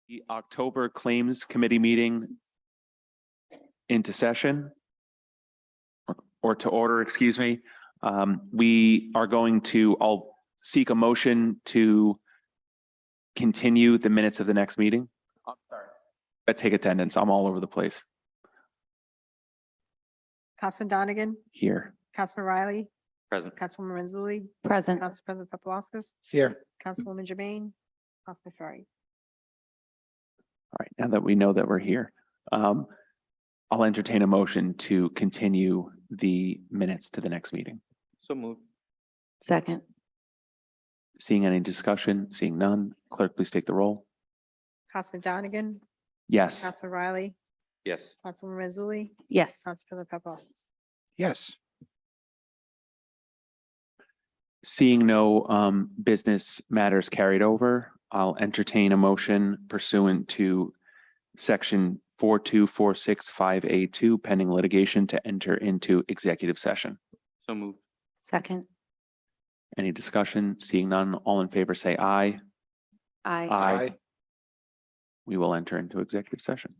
The October Claims Committee meeting into session or to order, excuse me. We are going to, I'll seek a motion to continue the minutes of the next meeting. I'm sorry. I take attendance. I'm all over the place Councilman Donegan, here. Councilman Riley, Present. Councilwoman Mazzulli, Present. Council President Paplaskas, Here. Councilwoman Jermaine, Councilman Ferry. All right, now that we know that we're here, I'll entertain a motion to continue the minutes to the next meeting. So moved. Second. Seeing any discussion, seeing none, clerk, please take the roll. Councilman Donegan, Yes. Councilman Riley, Yes. Councilwoman Mazzulli, Yes. Council President Paplaskas. Yes. Seeing no business matters carried over, I'll entertain a motion pursuant to section 42465A2 pending litigation to enter into executive session. So moved. Second. Any discussion? Seeing none, all in favor say aye. Aye. We will enter into executive session.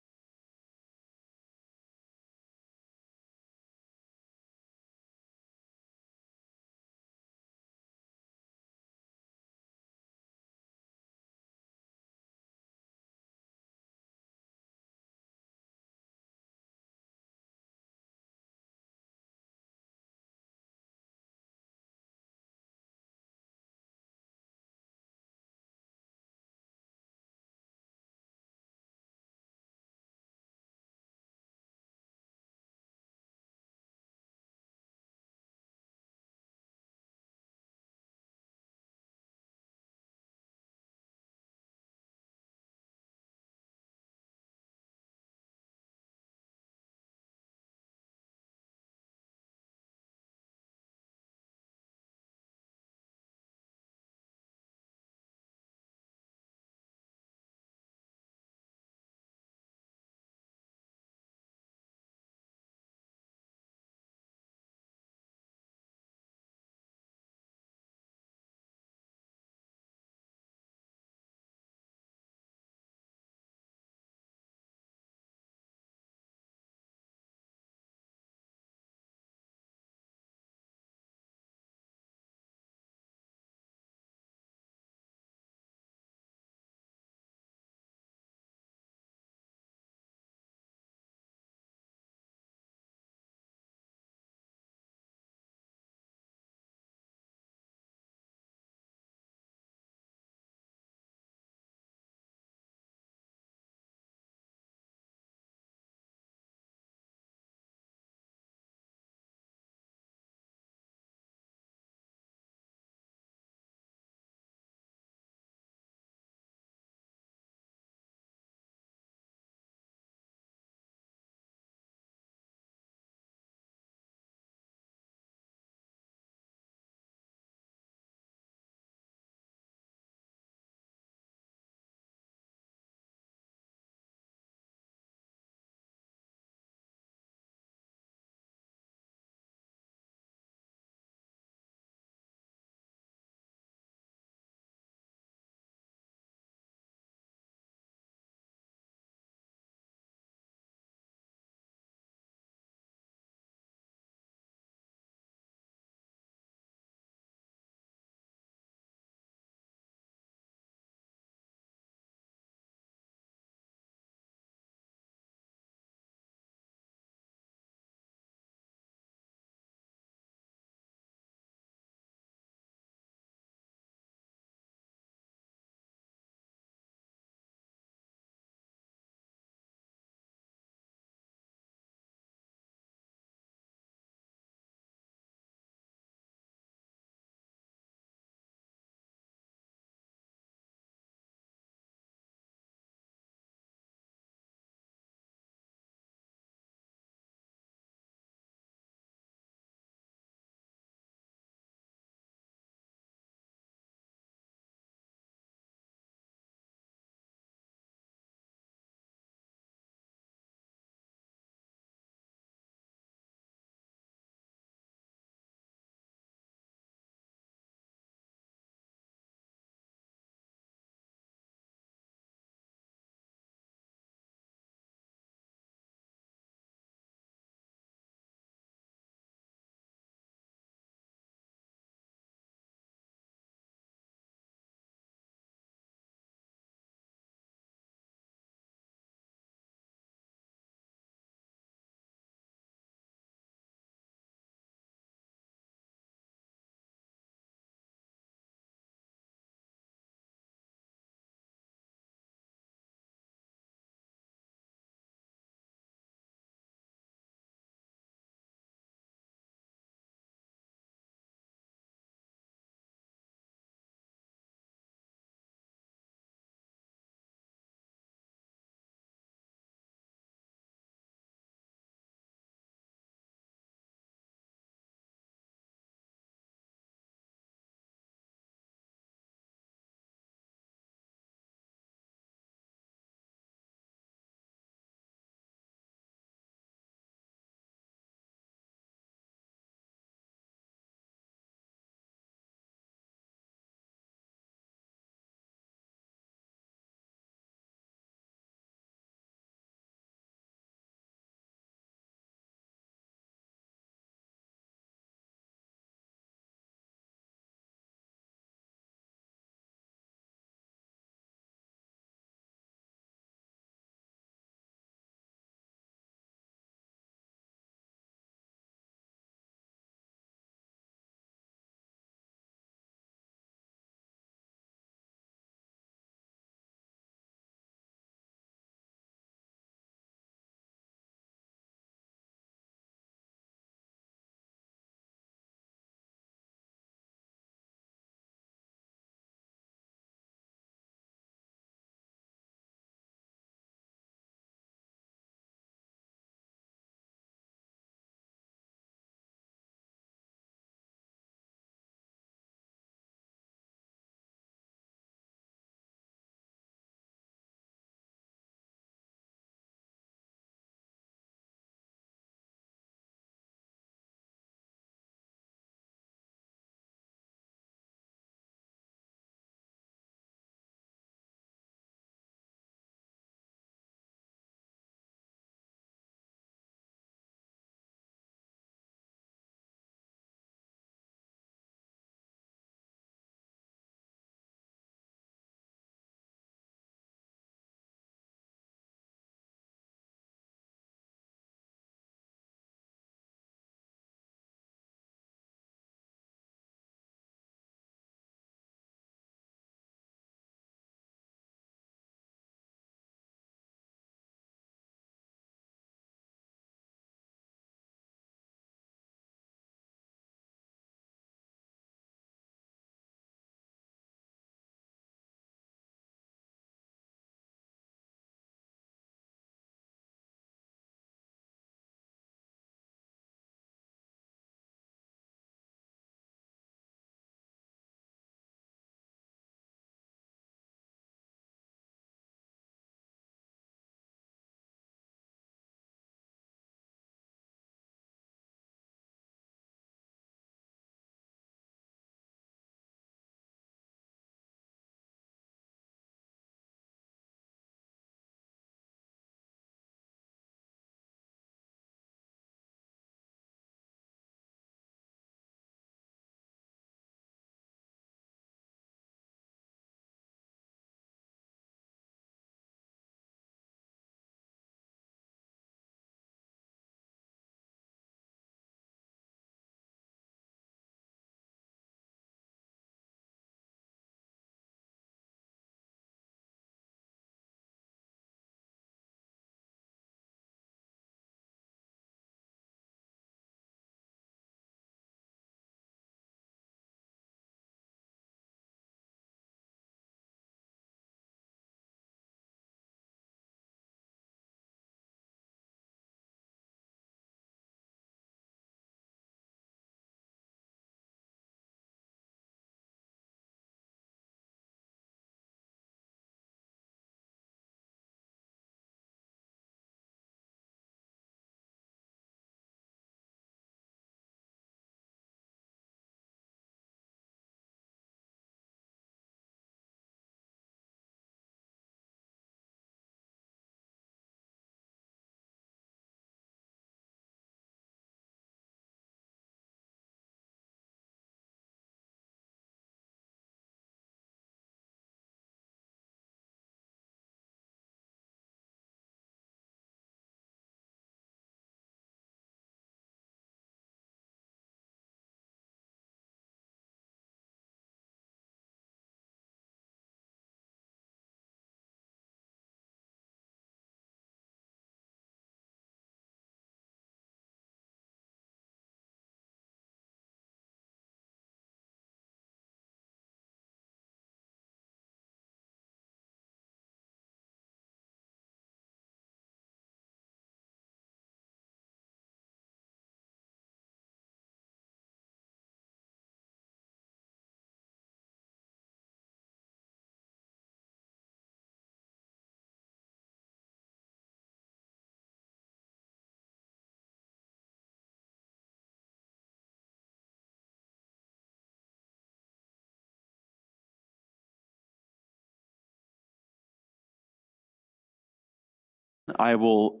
I will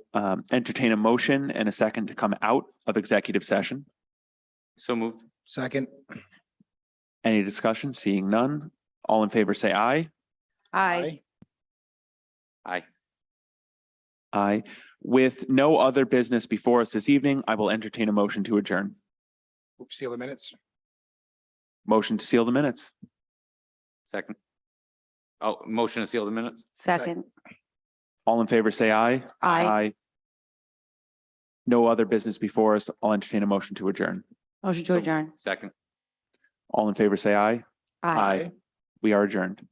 entertain a motion and a second to come out of executive session. So moved. Second. Any discussion? Seeing none. All in favor, say aye. Aye. Aye. Aye. With no other business before us this evening, I will entertain a motion to adjourn. Seal the minutes. Motion to seal the minutes. Second. Oh, motion to seal the minutes? Second. All in favor, say aye. Aye. No other business before us. I'll entertain a motion to adjourn. Motion to So- adjourn. Second. All in favor, say aye. We are adjourned.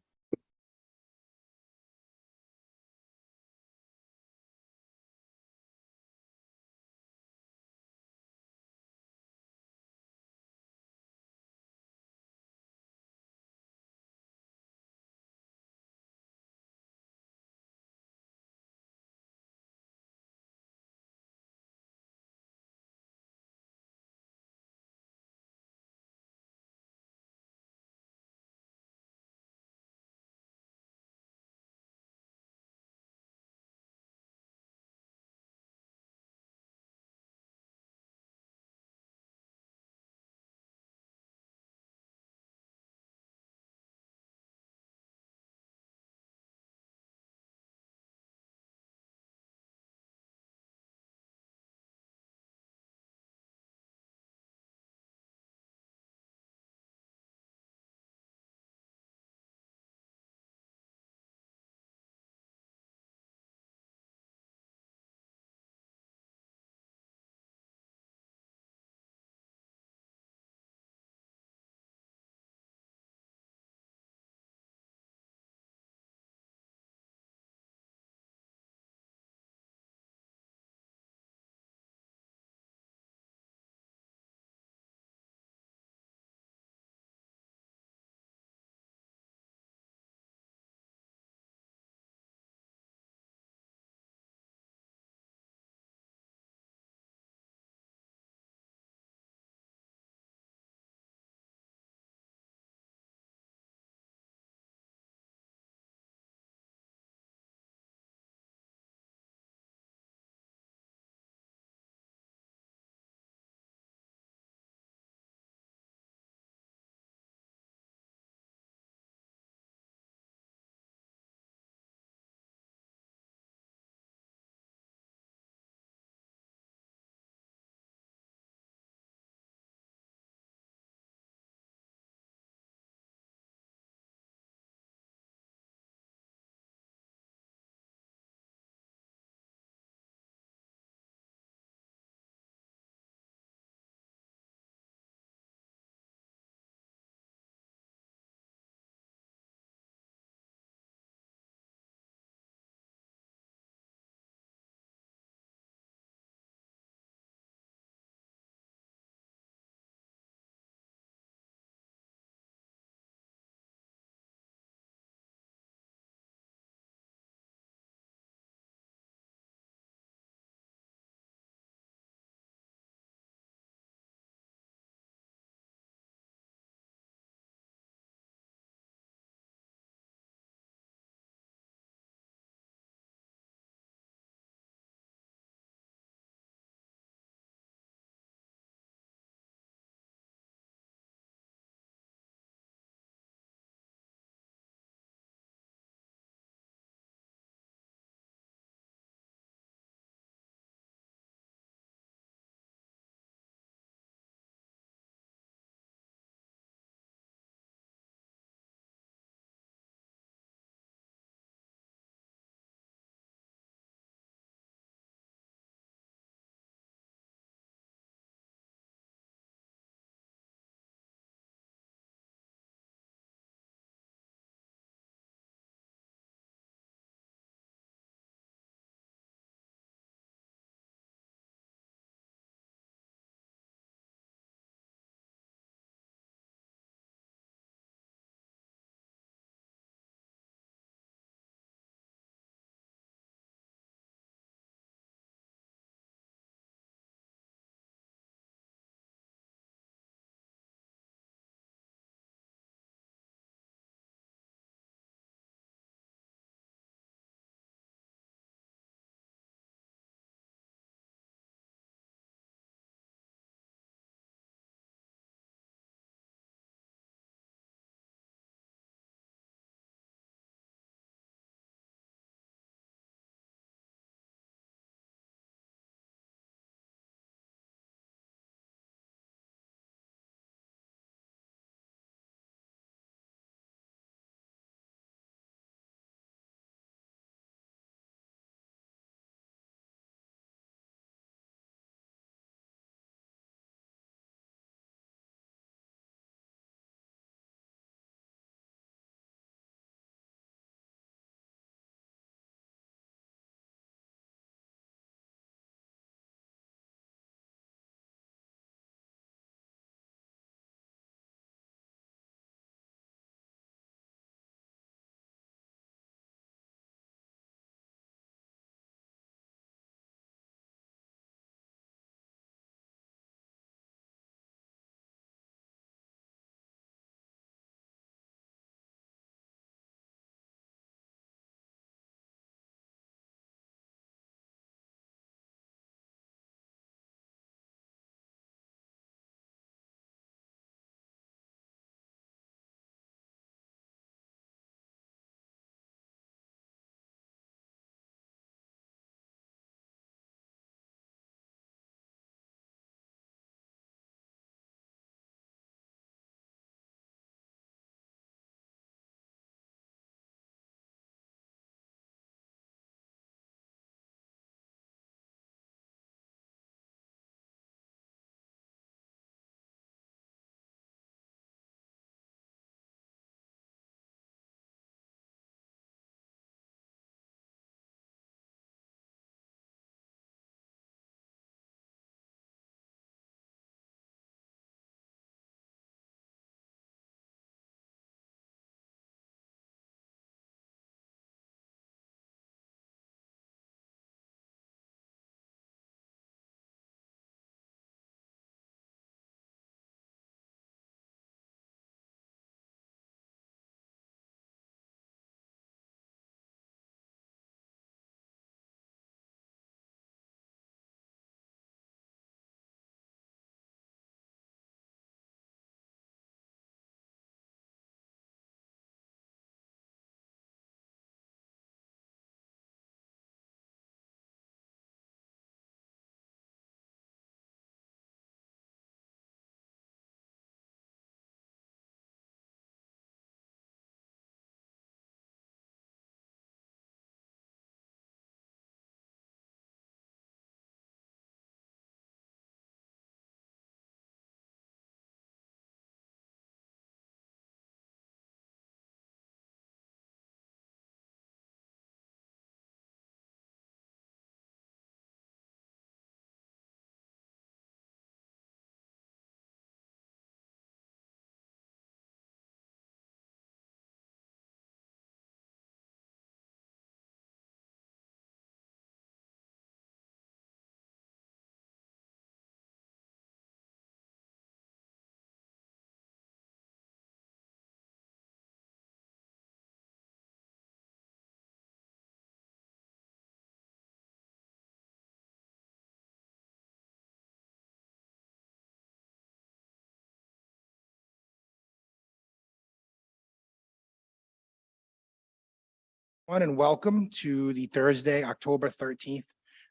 And welcome to the Thursday, October 13th,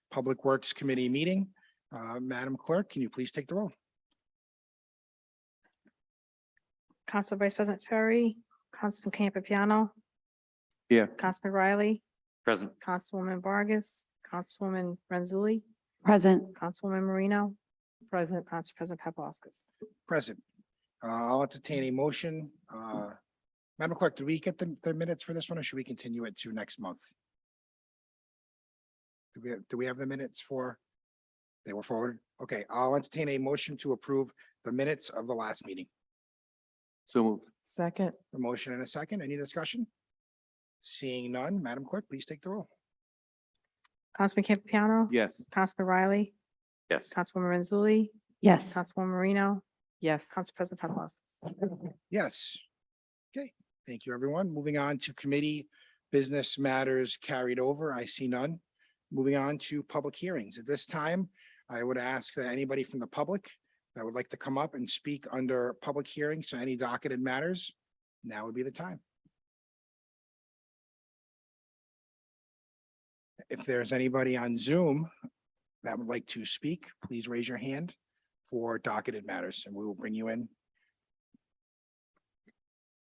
Public Works Committee meeting. Madam Clerk, can you please take the roll? Council Vice President Ferry, Councilman Campiano. Here. Councilman Riley, Present. Councilwoman Vargas, Councilwoman Renzulli, Present. Councilwoman Marino, President, Council President Paplaskas. Present. I'll entertain a motion. Madam Clerk, do we get the minutes for this one, or should we continue it to next month? Do we have the minutes for? They were forwarded. Okay, I'll entertain a motion to approve the minutes of the last meeting. So moved. Second. A motion and a second. Any discussion? Seeing none, Madam Clerk, please take the roll. Councilman Campiano. Yes. Councilman Riley, Yes. Councilwoman Renzulli, Yes. Councilwoman Marino, Yes. Council President Paplaskas. Yes. Okay, thank you, everyone. Moving on to committee business matters carried over. I see none. Moving on to public hearings. At this time, I would ask that anybody from the public that would like to come up and speak under public hearing, so any docketed matters, now would be the time. If there's anybody on Zoom that would like to speak, please raise your hand for docketed matters and we will bring you in.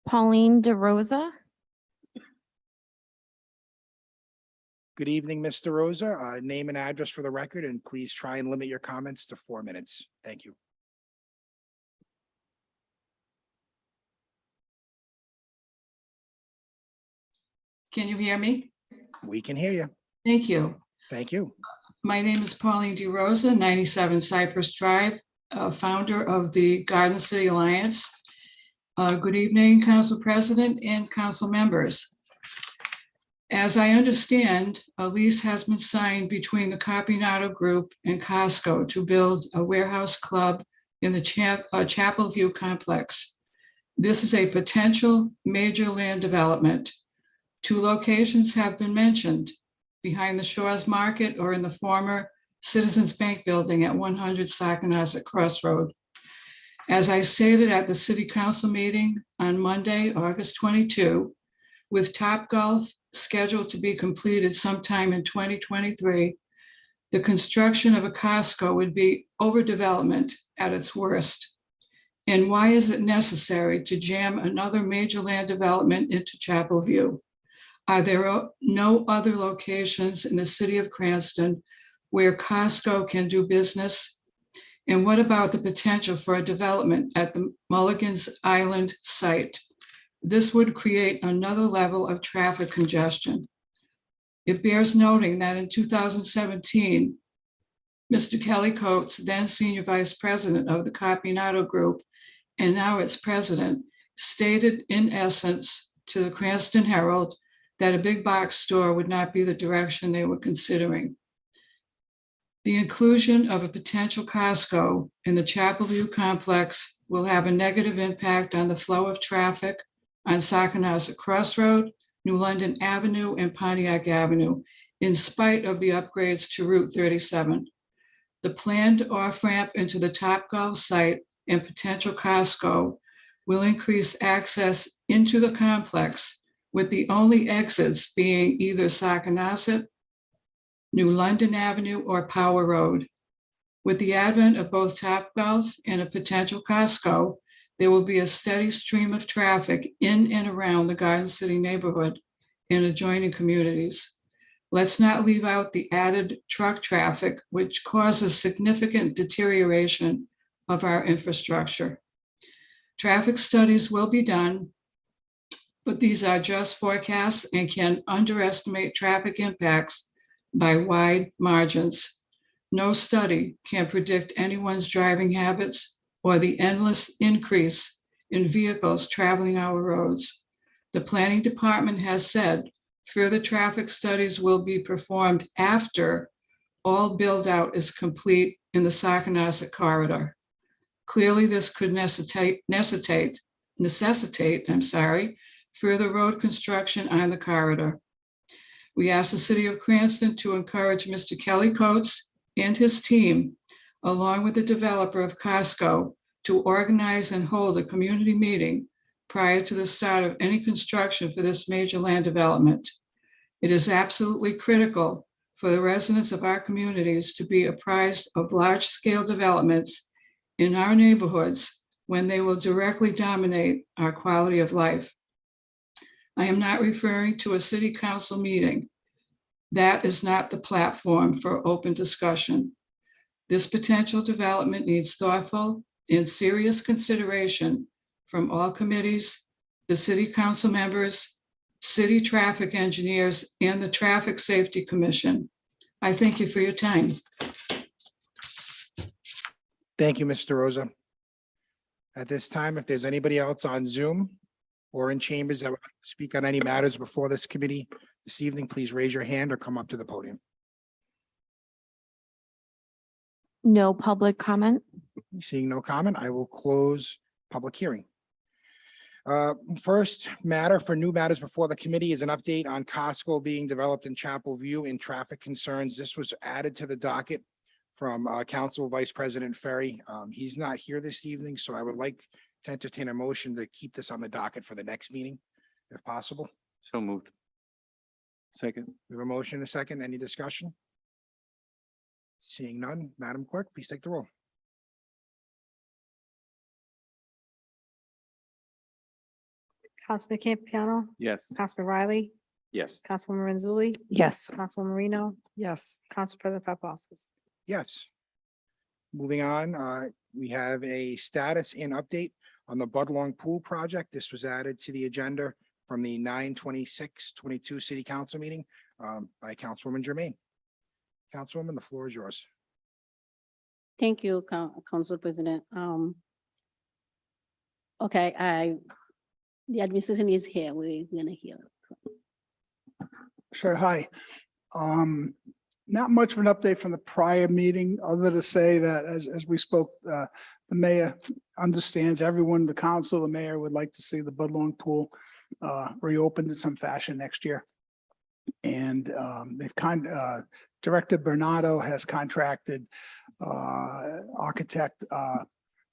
Pauline DeRosa. Good evening, Mr. Rosa. Name and address for the record, and please try and limit your comments to 4 minutes. Thank you. Can you hear me? We can hear you. Thank you. Thank you. My name is Pauline DeRosa, 97 Cypress Drive, founder of the Garden City Alliance. Good evening, Council President and council members. As I understand, a lease has been signed between the Copinato Group and Costco to build a warehouse club in the Chapel View complex. This is a potential major land development. 2 locations have been mentioned: behind the Shores Market or in the former Citizens Bank building at 100 Saconaset Crossroad. As I stated at the City Council meeting on Monday, August 22, with Topgolf scheduled to be completed sometime in 2023, the construction of a Costco would be overdevelopment at its worst. And why is it necessary to jam another major land development into Chapel View? Are there no other locations in the city of Cranston where Costco can do business? And what about the potential for a development at the Mulligan's Island site? This would create another level of traffic congestion. It bears noting that in 2017, Mr. Kelly Coates, then Senior Vice President of the Copinato Group, and now its president, stated in essence to the Cranston Herald that a big box store would not be the direction they were considering. The inclusion of a potential Costco in the Chapel View complex will have a negative impact on the flow of traffic on Saconaset Crossroad, New London Avenue, and Pontiac Avenue, in spite of the upgrades to Route 37. The planned off-ramp into the Topgolf site and potential Costco will increase access into the complex, with the only exits being either Saconaset, New London Avenue, or Power Road. With the advent of both Topgolf and a potential Costco, there will be a steady stream of traffic in and around the Garden City neighborhood and adjoining communities. Let's not leave out the added truck traffic, which causes significant deterioration of our infrastructure. Traffic studies will be done, but these are just forecasts and can underestimate traffic impacts by wide margins. No study can predict anyone's driving habits or the endless increase in vehicles traveling our roads. The planning department has said further traffic studies will be performed after all build out is complete in the Saconaset corridor. Clearly, this could necessitate further road construction on the corridor. We ask the City of Cranston to encourage Mr. Kelly Coates and his team, along with the developer of Costco, to organize and hold a community meeting prior to the start of any construction for this major land development. It is absolutely critical for the residents of our communities to be apprised of large-scale developments in our neighborhoods when they will directly dominate our quality of life. I am not referring to a city council meeting. That is not the platform for open discussion. This potential development needs thoughtful and serious consideration from all committees, the city council members, city traffic engineers, and the Traffic Safety Commission. I thank you for your time. Thank you, Mr. Rosa. At this time, if there's anybody else on Zoom or in chambers that would like to speak on any matters before this committee this evening, please raise your hand or come up to the podium. No public comment. Seeing no comment, I will close public hearing. First matter for new matters before the committee is an update on Costco being developed in Chapel View and traffic concerns. This was added to the docket from Council Vice President Ferry. He's not here this evening, so I would like to entertain a motion to keep this on the docket for the next meeting, if possible. So moved. Second. We have a motion and a second. Any discussion? Seeing none, Madam Clerk, please take the roll. Councilman Campiano, Yes. Councilman Riley, Yes. Councilwoman Mazzulli, Yes. Councilwoman Marino. Yes. Council President Paplaskas. Yes. Moving on, we have a status and update on the Budlong Pool project. This was added to the agenda from the 9/26/22 City Council meeting by Councilwoman Jermaine. Councilwoman, the floor is yours. Thank you, Council President. Okay, the administration is here. We're gonna hear. Sure, hi. Not much of an update from the prior meeting, other to say that as we spoke, the mayor understands everyone, the council, the mayor would like to see the Budlong Pool reopened in some fashion next year. And Director Bernardo has contracted architect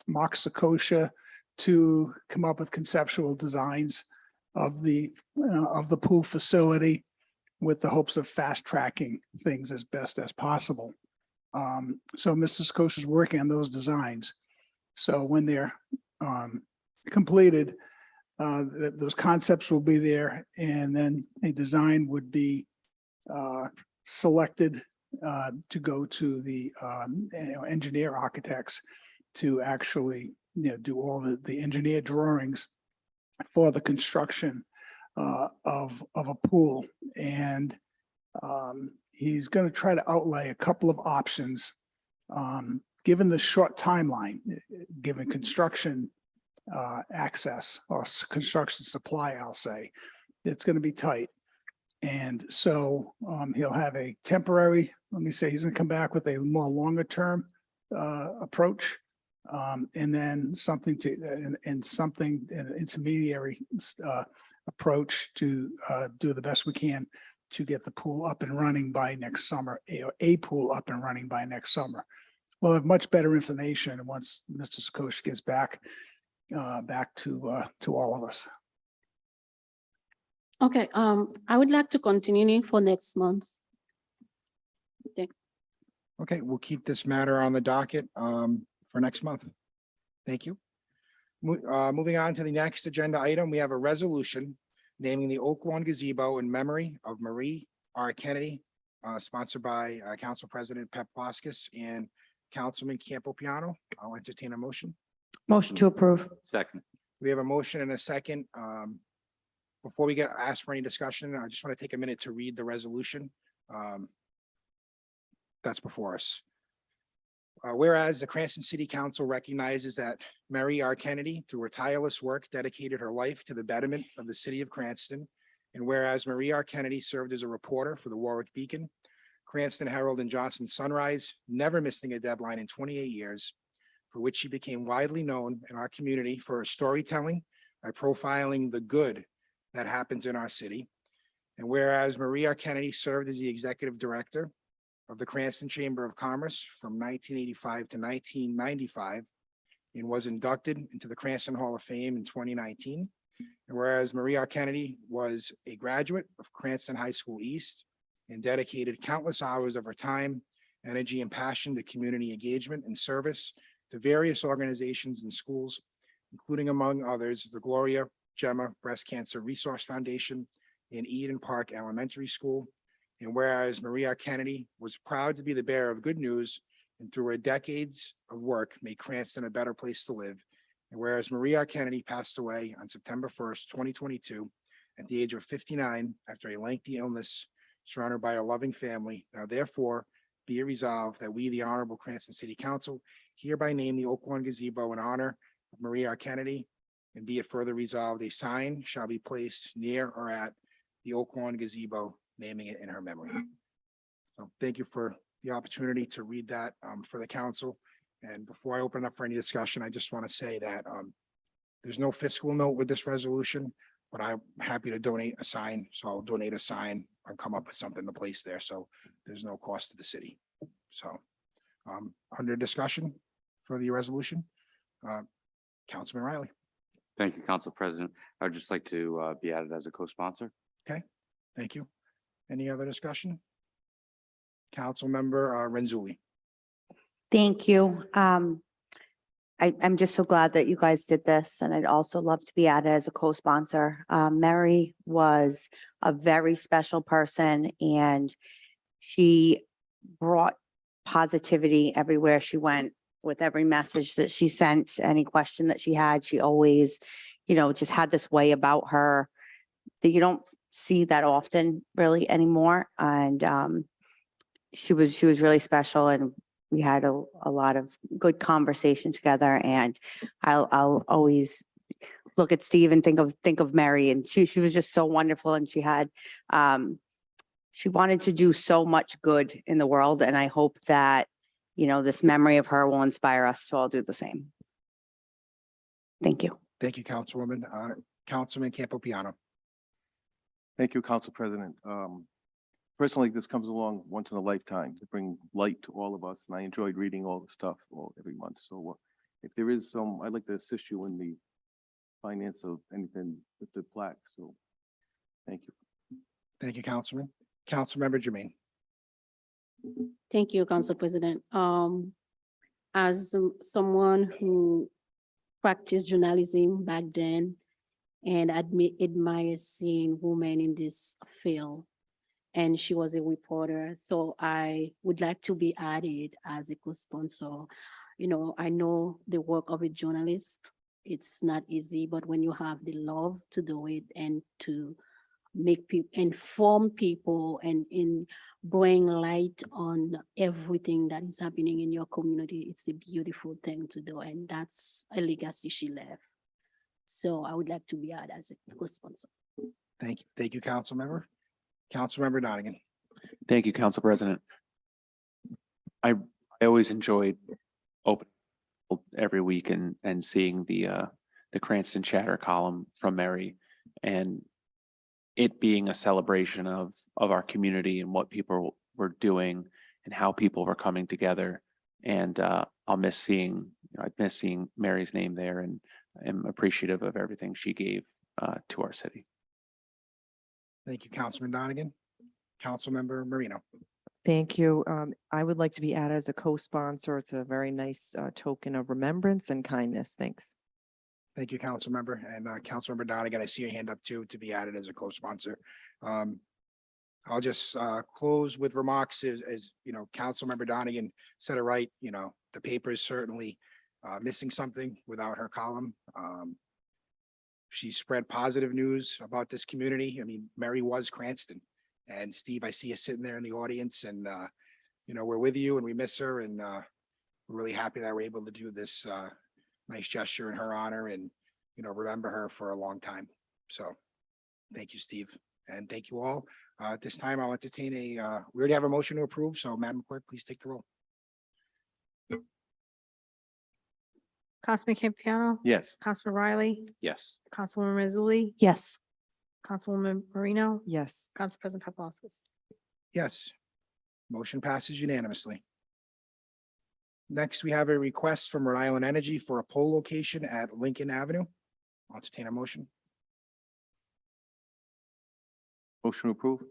Mark Sakosha to come up with conceptual designs of the pool facility with the hopes of fast tracking things as best as possible. So Mr. Sakosha is working on those designs. So when they're completed, those concepts will be there, and then a design would be selected to go to the engineer architects to actually do all the engineer drawings for the construction of a pool. And he's going to try to outlay a couple of options given the short timeline, given construction access or construction supply, I'll say. It's going to be tight. And so he'll have a temporary, let me say, he's going to come back with a more longer term approach, and then something an intermediary approach to do the best we can to get the pool up and running by next summer, a pool up and running by next summer. We'll have much better information once Mr. Sakosha gets back to all of us. Okay, I would like to continue for next month. Okay, we'll keep this matter on the docket for next month. Thank you. Moving on to the next agenda item, we have a resolution naming the Oak Lawn Gazebo in memory of Marie R. Kennedy, sponsored by Council President Paplaskas and Councilman Campopiano. I'll entertain a motion. Motion to approve. Second. We have a motion and a second. Before we asked for any discussion, I just want to take a minute to read the resolution that's before us. Whereas the Cranston City Council recognizes that Mary R. Kennedy, through her tireless work, dedicated her life to the betterment of the city of Cranston. And whereas Marie R. Kennedy served as a reporter for the Warwick Beacon, Cranston Herald, and Johnson Sunrise, never missing a deadline in 28 years, for which she became widely known in our community for her storytelling by profiling the good that happens in our city. And whereas Marie R. Kennedy served as the executive director of the Cranston Chamber of Commerce from 1985 to 1995 and was inducted into the Cranston Hall of Fame in 2019. And whereas Maria Kennedy was a graduate of Cranston High School East and dedicated countless hours of her time, energy, and passion to community engagement and service to various organizations and schools, including among others, the Gloria Gemma Breast Cancer Resource Foundation in Eden Park Elementary School. And whereas Maria Kennedy was proud to be the bearer of good news and through her decades of work made Cranston a better place to live. And whereas Maria Kennedy passed away on September 1st, 2022, at the age of 59 after a lengthy illness, surrounded by a loving family. Now therefore be it resolved that we, the Honorable Cranston City Council, hereby name the Oak Lawn Gazebo in honor of Maria Kennedy. And be it further resolved, a sign shall be placed near or at the Oak Lawn Gazebo, naming it in her memory. So thank you for the opportunity to read that for the council. And before I open up for any discussion, I just want to say that there's no fiscal note with this resolution, but I'm happy to donate a sign. So I'll donate a sign and come up with something to place there. So there's no cost to the city. So under discussion for the resolution, Councilman Riley. Thank you, Council President. I would just like to be added as a co-sponsor. Thank you. Any other discussion? Councilmember Renzulli. Thank you. I'm just so glad that you guys did this, and I'd also love to be added as a co-sponsor. Mary was a very special person, and she brought positivity everywhere she went. With every message that she sent, any question that she had, she always, just had this way about her that you don't see that often really anymore. And she was really special, and we had a lot of good conversation together. And I'll always look at Steve and think of Mary, and she was just so wonderful, and she wanted to do so much good in the world, and I hope that this memory of her will inspire us to all do the same. Thank you. Thank you, Councilwoman. Councilman Campopiano. Thank you, Council President. Personally, this comes along once in a lifetime to bring light to all of us, and I enjoyed reading all the stuff every month. So if there is I'd like to assist you in the finance of anything with the plaque. So thank you. Thank you, Councilman. Councilmember Jermaine. Thank you, Council President. As someone who practiced journalism back then and admire seeing women in this field, and she was a reporter, so I would like to be added as a co-sponsor. I know the work of a journalist, it's not easy, but when you have the love to do it and to make people, inform people, and bring light on everything that is happening in your community, it's a beautiful thing to do, and that's a legacy she left. So I would like to be added as a co-sponsor. Thank you. Thank you, Councilmember. Councilmember Donegan. Thank you, Council President. I always enjoyed open every week and seeing the Cranston Chatter column from Mary, and it being a celebration of our community and what people were doing and how people were coming together. And I'd miss seeing Mary's name there, and am appreciative of everything she gave to our city. Thank you, Councilman Donegan. Councilmember Marino. Thank you. I would like to be added as a co-sponsor. It's a very nice token of remembrance and kindness. Thanks. Thank you, Councilmember. And Councilmember Donegan, I see your hand up too, to be added as a co-sponsor. I'll just close with remarks as Councilmember Donegan said it right. The paper is certainly missing something without her column. She spread positive news about this community. I mean, Mary was Cranston. And Steve, I see you sitting there in the audience, and we're with you and we miss her, and we're really happy that we're able to do this nice gesture in her honor and, remember her for a long time. So thank you, Steve. And thank you all. At this time, I'll entertain we already have a motion to approve. So Madam Clerk, please take the roll. Councilman Campiano, Yes. Councilman Riley, Yes. Councilwoman Mazzulli, Yes. Councilwoman Marino. Yes. Council President Paplaskas. Yes. Motion passes unanimously. Next, we have a request from Rhode Island Energy for a pole location at Lincoln Avenue. I'll entertain a motion. Motion to approve?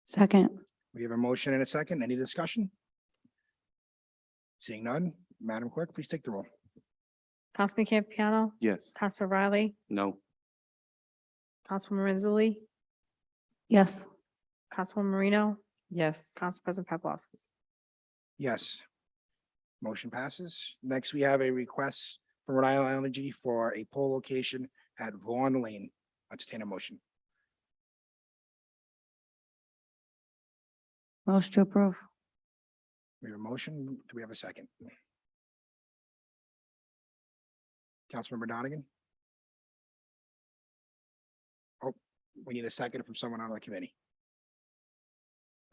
Second. We have a motion and a second. Any discussion? Seeing none, Madam Clerk, please take the roll. Councilman Campiano, Yes. Councilman Riley, No. Councilwoman Mazzulli, Yes. Councilwoman Marino, Yes. Council President Paplaskas. Yes. Motion passes. Next, we have a request from Rhode Island Energy for a pole location at Vaughan Lane. Entertain a motion. Motion to approve. We have a motion. Do we have a second? Councilmember Donegan? Oh, we need a second from someone on the committee.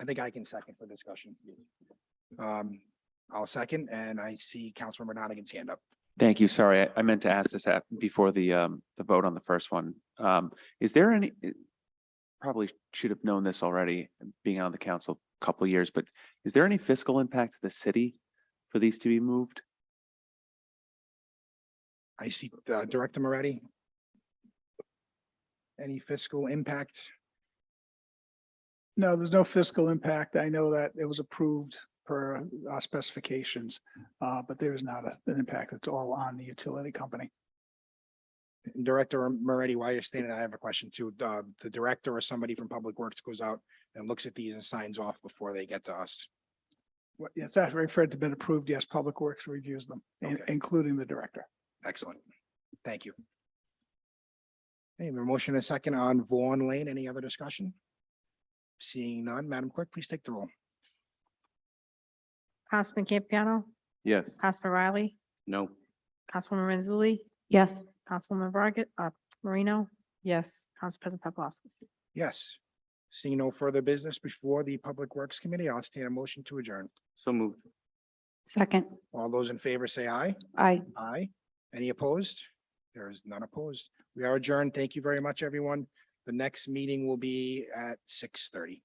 I think I can second for discussion. I'll second, and I see Councilmember Donegan's hand up. Thank you. Sorry, I meant to ask this before the vote on the first one. Is there any, probably should have known this already, being on the council a couple of years, but is there any fiscal impact to the city for these to be moved? I see Director Moretti. Any fiscal impact? No, there's no fiscal impact. I know that it was approved per our specifications, but there is not an impact. It's all on the utility company. Director Moretti, while you're standing, I have a question too. The director or somebody from Public Works goes out and looks at these and signs off before they get to us. Yes, that's referred to been approved. Yes, Public Works reviews them, Okay. including the director. Excellent. Thank you. Hey, we have a motion and a second on Vaughan Lane. Any other discussion? Seeing none, Madam Clerk, please take the roll. Councilman Campiano, Yes. Councilman Riley, No. Councilwoman Mazzulli, Yes. Councilwoman Marino, Yes. Council President Paplaskas. Yes. Seeing no further business before the Public Works Committee, I'll entertain a motion to adjourn. So moved. Second. All those in favor say aye. Aye. Aye. Any opposed? There is none opposed. We are adjourned. Thank you very much, everyone. The next meeting will be at 6:30.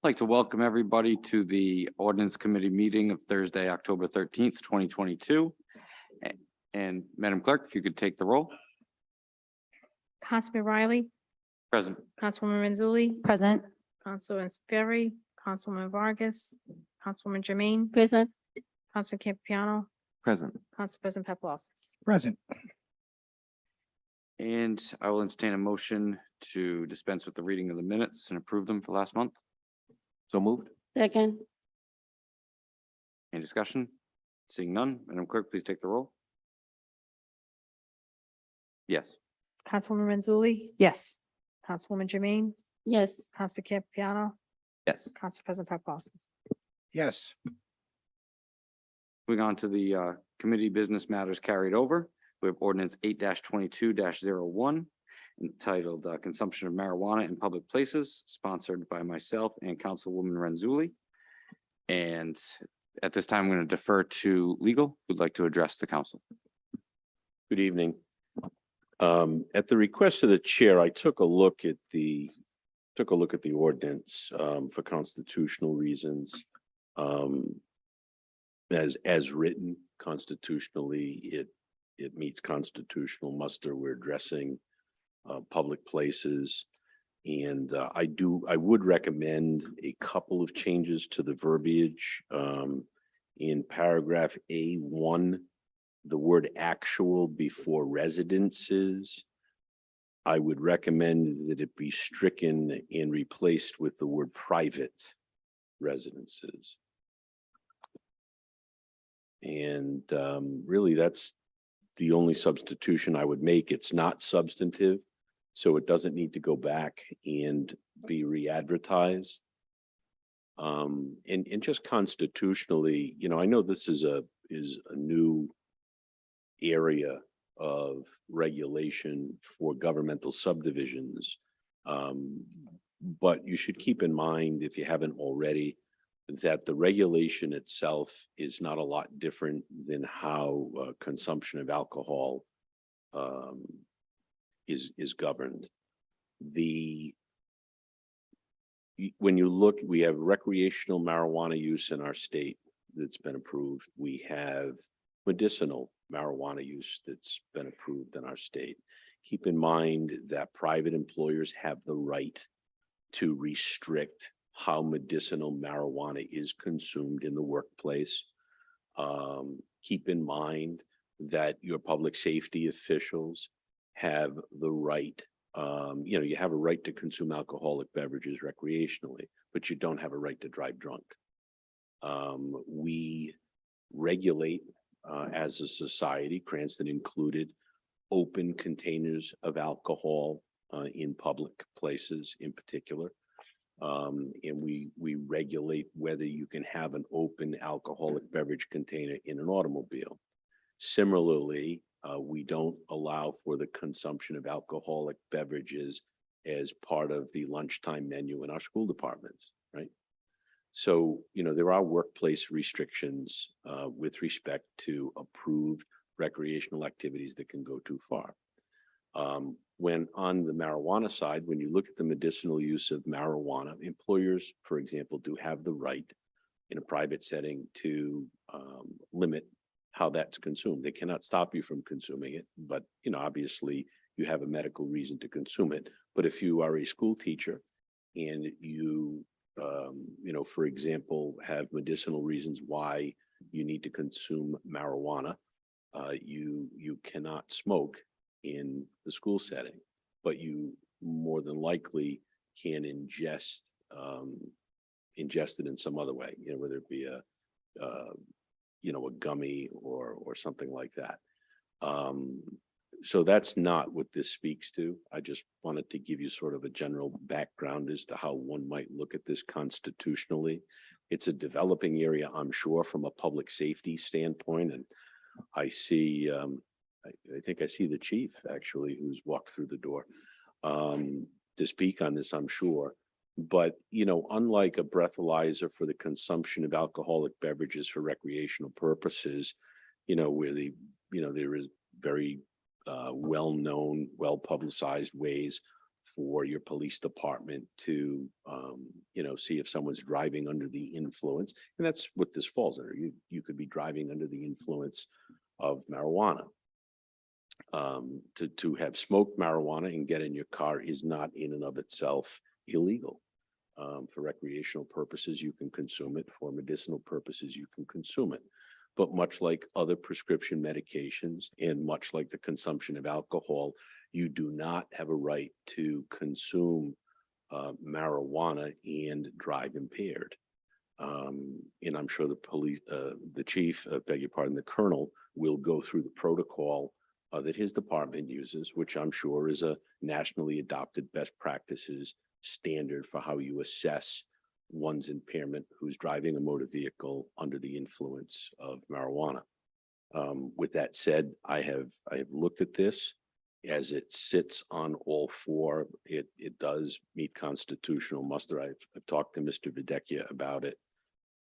I'd like to welcome everybody to the Ordinance Committee meeting of Thursday, October 13th, 2022. And Madam Clerk, if you could take the roll. Councilman Riley, Present. Councilwoman Renzulli, Present. Councilman Sperry, Councilwoman Vargas, Councilwoman Jermaine, Present. Councilman Campiano, Present. Council President Paplaskas. Present. And I will entertain a motion to dispense with the reading of the minutes and approve them for last month. So moved? Second. Any discussion? Seeing none, Madam Clerk, please take the roll. Yes. Councilwoman Renzulli, Yes. Councilwoman Jermaine, Yes. Councilman Campiano, Yes. Council President Paplaskas. Yes. Moving on to the committee business matters carried over. We have ordinance 8-22-01 entitled Consumption of Marijuana in Public Places, sponsored by myself and Councilwoman Renzulli. And at this time, I'm going to defer to legal, who'd like to address the council. Good evening. At the request of the chair, I took a look at the ordinance for constitutional reasons. As written constitutionally, it meets constitutional muster. We're addressing public places. And I would recommend a couple of changes to the verbiage. In paragraph A1, the word actual before residences, I would recommend that it be stricken and replaced with the word private residences. And really, that's the only substitution I would make. It's not substantive, so it doesn't need to go back and be re-advertised. And just constitutionally, I know this is a new area of regulation for governmental subdivisions. But you should keep in mind, if you haven't already, that the regulation itself is not a lot different than how consumption of alcohol is governed. When you look, we have recreational marijuana use in our state that's been approved. We have medicinal marijuana use that's been approved in our state. Keep in mind that private employers have the right to restrict how medicinal marijuana is consumed in the workplace. Keep in mind that your public safety officials have the right, you have a right to consume alcoholic beverages recreationally, but you don't have a right to drive drunk. We regulate as a society, Cranston included, open containers of alcohol in public places in particular. And we regulate whether you can have an open alcoholic beverage container in an automobile. Similarly, we don't allow for the consumption of alcoholic beverages as part of the lunchtime menu in our school departments, right? So, there are workplace restrictions with respect to approved recreational activities that can go too far. When on the marijuana side, when you look at the medicinal use of marijuana, employers, for example, do have the right in a private setting to limit how that's consumed. They cannot stop you from consuming it, but obviously you have a medical reason to consume it. But if you are a school teacher and you, for example, have medicinal reasons why you need to consume marijuana, you cannot smoke in the school setting, but you more than likely can ingest it in some other way, whether it be a gummy or something like that. So that's not what this speaks to. I just wanted to give you sort of a general background as to how one might look at this constitutionally. It's a developing area, I'm sure, from a public safety standpoint, and I see I think I see the chief actually who's walked through the door to speak on this, I'm sure. But, unlike a breathalyzer for the consumption of alcoholic beverages for recreational purposes, where there is very well-known, well-publicized ways for your police department to, see if someone's driving under the influence. And that's what this falls under. You could be driving under the influence of marijuana. To have smoked marijuana and get in your car is not in and of itself illegal. For recreational purposes, you can consume it. For medicinal purposes, you can consume it. But much like other prescription medications and much like the consumption of alcohol, you do not have a right to consume marijuana and drive impaired. And I'm sure the police, the chief, beg your pardon, the colonel will go through the protocol that his department uses, which I'm sure is a nationally adopted best practices standard for how you assess one's impairment who's driving a motor vehicle under the influence of marijuana. With that said, I have looked at this as it sits on all four. It does meet constitutional muster. I've talked to Mr. Videcchia about it.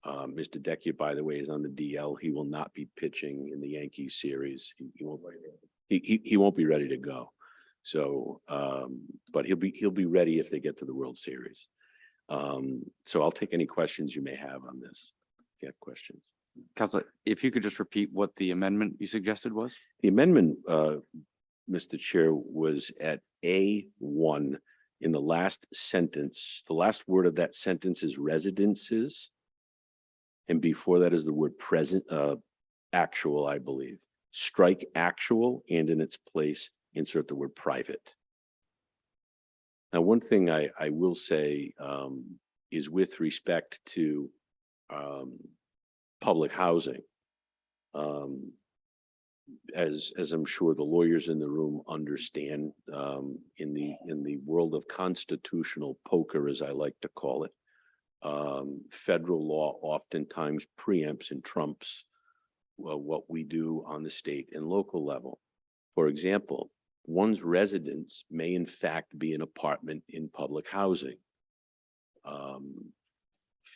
Mr. Decchia, by the way, is on the DL. He will not be pitching in the Yankees series. He won't be ready to go. So, but he'll be ready if they get to the World Series. So I'll take any questions you may have on this. If you have questions. Counselor, if you could just repeat what the amendment you suggested was? The amendment, Mr. Chair, was at A1 in the last sentence. The last word of that sentence is residences. And before that is the word present, actual, I believe. Strike actual and in its place, insert the word private. Now, one thing I will say is with respect to public housing, as I'm sure the lawyers in the room understand, in the world of constitutional poker, as I like to call it, federal law oftentimes preempts and trumps what we do on the state and local level. For example, one's residence may in fact be an apartment in public housing.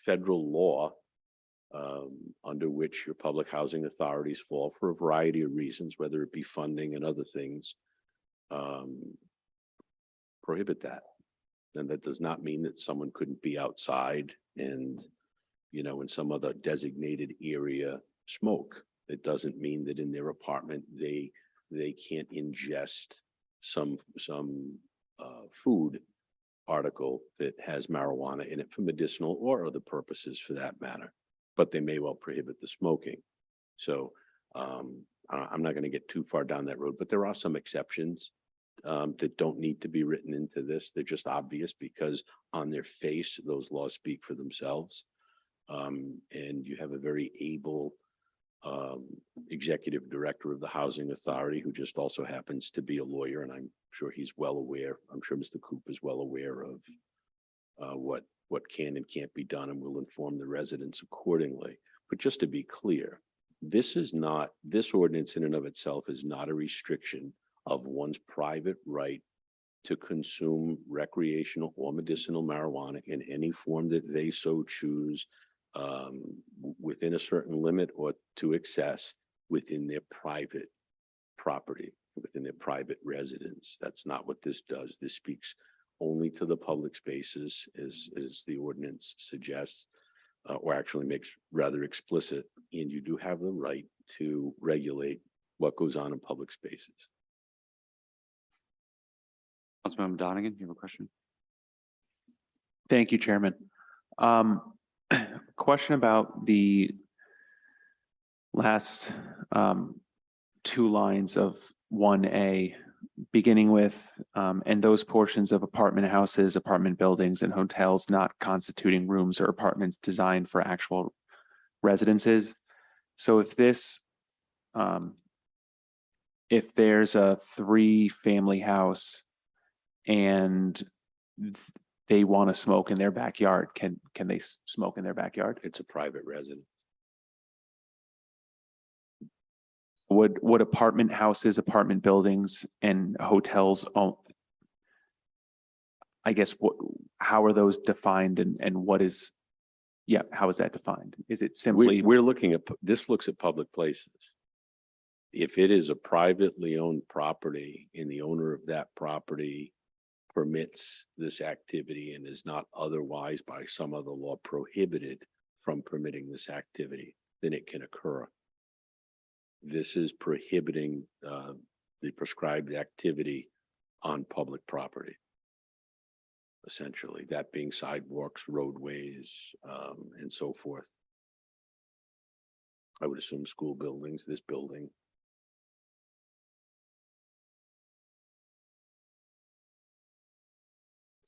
Federal law under which your public housing authorities fall for a variety of reasons, whether it be funding and other things, prohibit that. And that does not mean that someone couldn't be outside and, in some other designated area smoke. It doesn't mean that in their apartment, they can't ingest some food article that has marijuana in it for medicinal or other purposes for that matter, but they may well prohibit the smoking. So I'm not going to get too far down that road, but there are some exceptions that don't need to be written into this. They're just obvious because on their face, those laws speak for themselves. And you have a very able executive director of the Housing Authority who just also happens to be a lawyer, and I'm sure he's well aware. I'm sure Mr. Coop is well aware of what can and can't be done, and will inform the residents accordingly. But just to be clear, this ordinance in and of itself is not a restriction of one's private right to consume recreational or medicinal marijuana in any form that they so choose, within a certain limit or to excess within their private property, within their private residence. That's not what this does. This speaks only to the public spaces, as the ordinance suggests, or actually makes rather explicit. And you do have the right to regulate what goes on in public spaces. Councilmember Donegan, you have a question? Thank you, Chairman. Question about the last two lines of 1A, beginning with, and those portions of apartment houses, apartment buildings, and hotels not constituting rooms or apartments designed for actual residences. So if this, if there's a 3-family house and they want to smoke in their backyard, can they smoke in their backyard? It's a private residence. Would apartment houses, apartment buildings, and hotels own? I guess how are those defined, and what is? Yeah, how is that defined? Is it simply? We're looking at this. Looks at public places. If it is a privately owned property and the owner of that property permits this activity and is not otherwise by some other law prohibited from permitting this activity, then it can occur. This is prohibiting the prescribed activity on public property. Essentially, that being sidewalks, roadways, and so forth. I would assume school buildings, this building.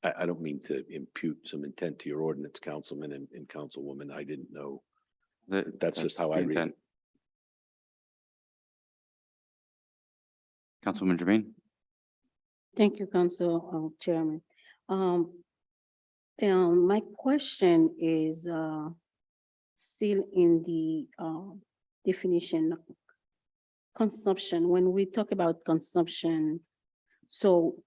I don't mean to impute some intent to your ordinance, councilman and councilwoman. I didn't know. That's just how the I read intent. it. Councilwoman Jermaine? Thank you, Council Chairman. My question is still in the definition of consumption. When we talk about consumption, so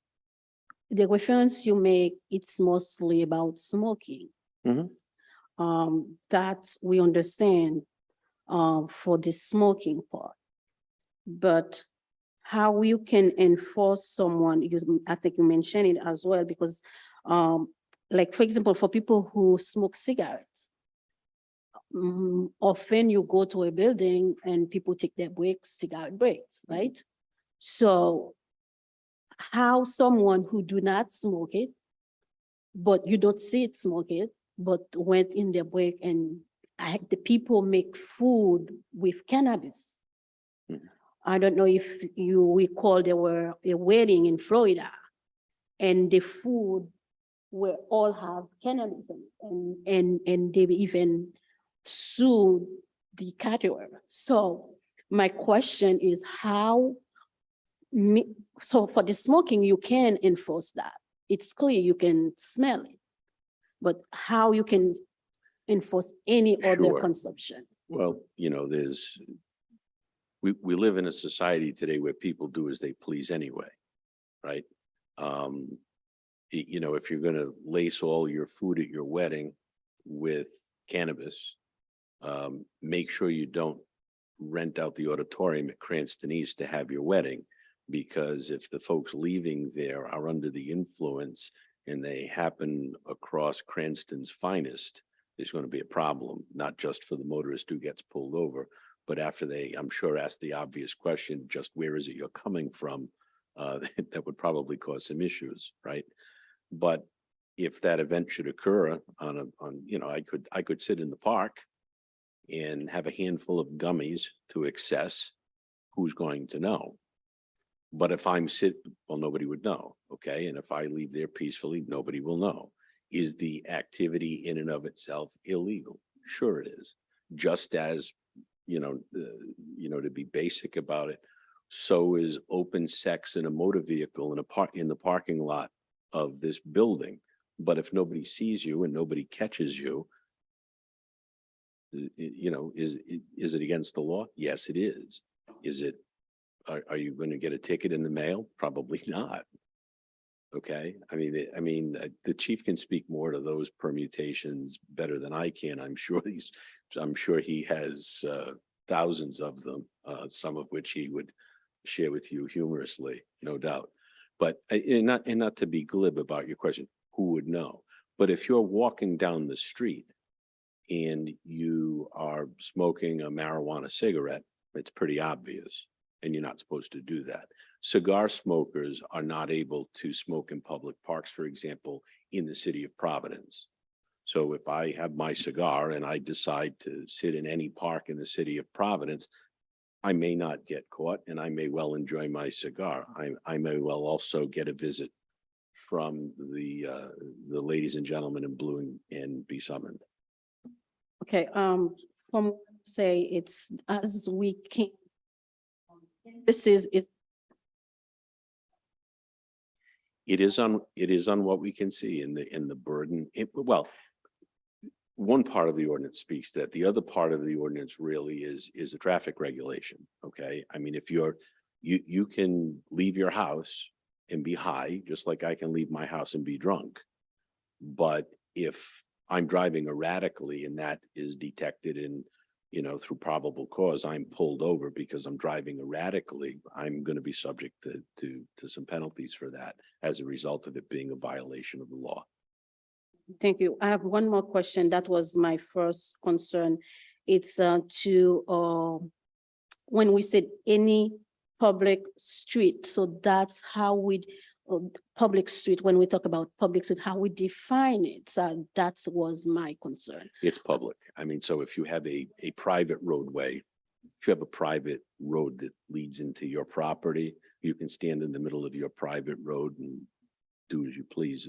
the reference you make, it's mostly about smoking. Mhm. That we understand for the smoking part. But how you can enforce someone, I think you mentioned it as well, because like, for example, for people who smoke cigarettes, often you go to a building and people take their breaks, cigarette breaks, right? So how someone who do not smoke it, but you don't see it smoke it, but went in their break and the people make food with cannabis. I don't know if you recall, there were a wedding in Florida and the food were all have cannabis and they even sued the caterer. So my question is so for the smoking, you can enforce that. It's clear you can smell it, but how you can enforce any other Sure. consumption? Well, we live in a society today where people do as they please anyway, right? If you're gonna lace all your food at your wedding with cannabis, make sure you don't rent out the auditorium at Cranston East to have your wedding, because if the folks leaving there are under the influence and they happen across Cranston's finest, there's going to be a problem, not just for the motorist who gets pulled over, but after they, I'm sure, ask the obvious question, just where is it you're coming from? That would probably cause some issues, right? But if that event should occur I could sit in the park and have a handful of gummies to excess. Who's going to know? But if well, nobody would know, okay? And if I leave there peacefully, nobody will know. Is the activity in and of itself illegal? Sure it is. Just as, to be basic about it, so is open sex in a motor vehicle in the parking lot of this building. But if nobody sees you and nobody catches you, is it against the law? Yes, it is. Are you going to get a ticket in the mail? Probably not. Okay. I mean, the chief can speak more to those permutations better than I can. I'm sure he has thousands of them, some of which he would share with you humorously, no doubt. But not to be glib about your question, who would know? But if you're walking down the street and you are smoking a marijuana cigarette, it's pretty obvious, and you're not supposed to do that. Cigar smokers are not able to smoke in public parks, for example, in the city of Providence. So if I have my cigar and I decide to sit in any park in the city of Providence, I may not get caught and I may well enjoy my cigar. I may well also get a visit from the ladies and gentlemen in blue and be summoned. Okay, from say it's as we can. This is It is on what we can see in the burden. One part of the ordinance speaks to that. The other part of the ordinance really is a traffic regulation. Okay. I mean, if you can leave your house and be high, just like I can leave my house and be drunk. But if I'm driving erratically and that is detected and, through probable cause, I'm pulled over because I'm driving erratically, I'm going to be subject to some penalties for that as a result of it being a violation of the law. Thank you. I have one more question. That was my first concern. It's when we said any public street, so that's how we public street, when we talk about public street, how we define it. So that was my concern. It's public. I mean, so if you have a private roadway, if you have a private road that leads into your property, you can stand in the middle of your private road and do as you please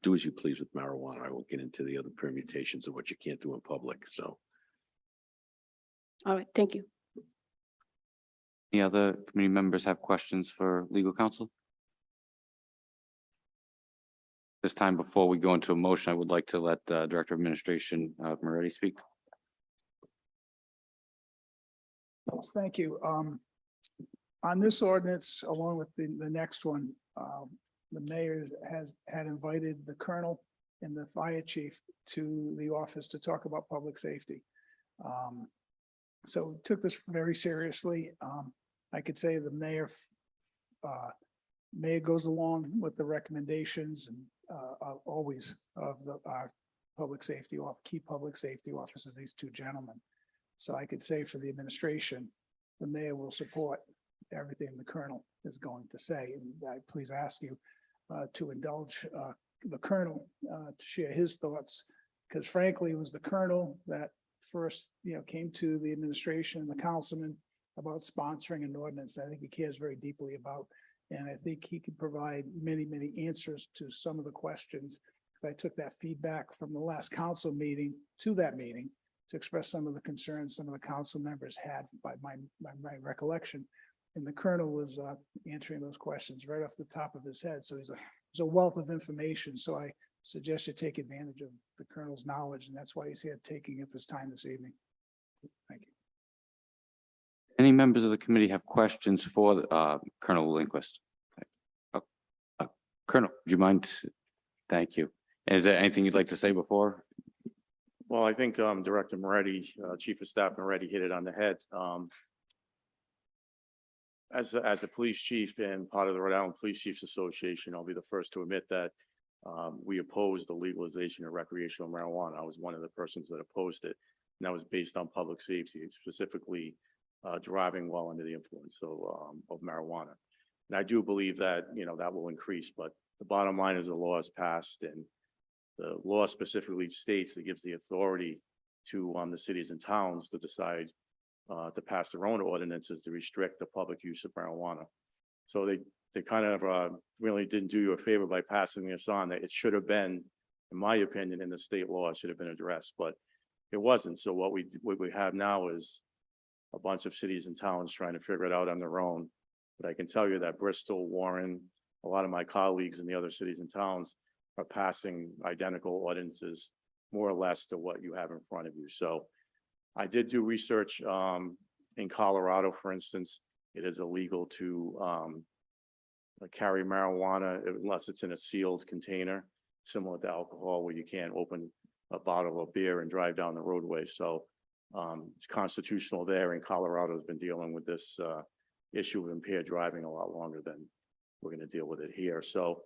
do as you please with marijuana. I won't get into the other permutations of what you can't do in public, so. All right, thank you. Any other committee members have questions for legal counsel? This time, before we go into a motion, I would like to let the Director of Administration, Moretti, speak. Yes, thank you. On this ordinance, along with the next one, the mayor had invited the colonel and the fire chief to the office to talk about public safety. So took this very seriously. I could say the mayor goes along with the recommendations and always of our public safety or key public safety officers, these two gentlemen. So I could say for the administration, the mayor will support everything the colonel is going to say. And I please ask you to indulge the colonel to share his thoughts, because frankly, it was the colonel that first, came to the administration and the councilman about sponsoring an ordinance I think he cares very deeply about. And I think he can provide many, many answers to some of the questions. I took that feedback from the last council meeting to that meeting to express some of the concerns some of the council members had by my recollection. And the colonel was answering those questions right off the top of his head. So he's a wealth of information. So I suggest you take advantage of the colonel's knowledge, and that's why he's here taking up his time this evening. Thank you. Any members of the committee have questions for Colonel Lindquist? Colonel, would you mind? Thank you. Is there anything you'd like to say before? Well, I think Director Moretti, Chief of Staff Moretti hit it on the head. As a police chief and part of the Rhode Island Police Chiefs Association, I'll be the first to admit that we oppose the legalization of recreational marijuana. I was one of the persons that opposed it, and that was based on public safety, specifically driving while under the influence of marijuana. And I do believe that, that will increase, but the bottom line is the law is passed, and the law specifically states that gives the authority to the cities and towns to decide to pass their own ordinances to restrict the public use of marijuana. So they kind of really didn't do you a favor by passing this on. That it should have been, in my opinion, in the state law, it should have been addressed, but it wasn't. So what we have now is a bunch of cities and towns trying to figure it out on their own. But I can tell you that Bristol, Warren, a lot of my colleagues in the other cities and towns are passing identical ordinances, more or less, to what you have in front of you. So I did do research in Colorado, for instance. It is illegal to carry marijuana unless it's in a sealed container, similar to alcohol, where you can't open a bottle of beer and drive down the roadway. So it's constitutional there, and Colorado has been dealing with this issue of impaired driving a lot longer than we're going to deal with it here. So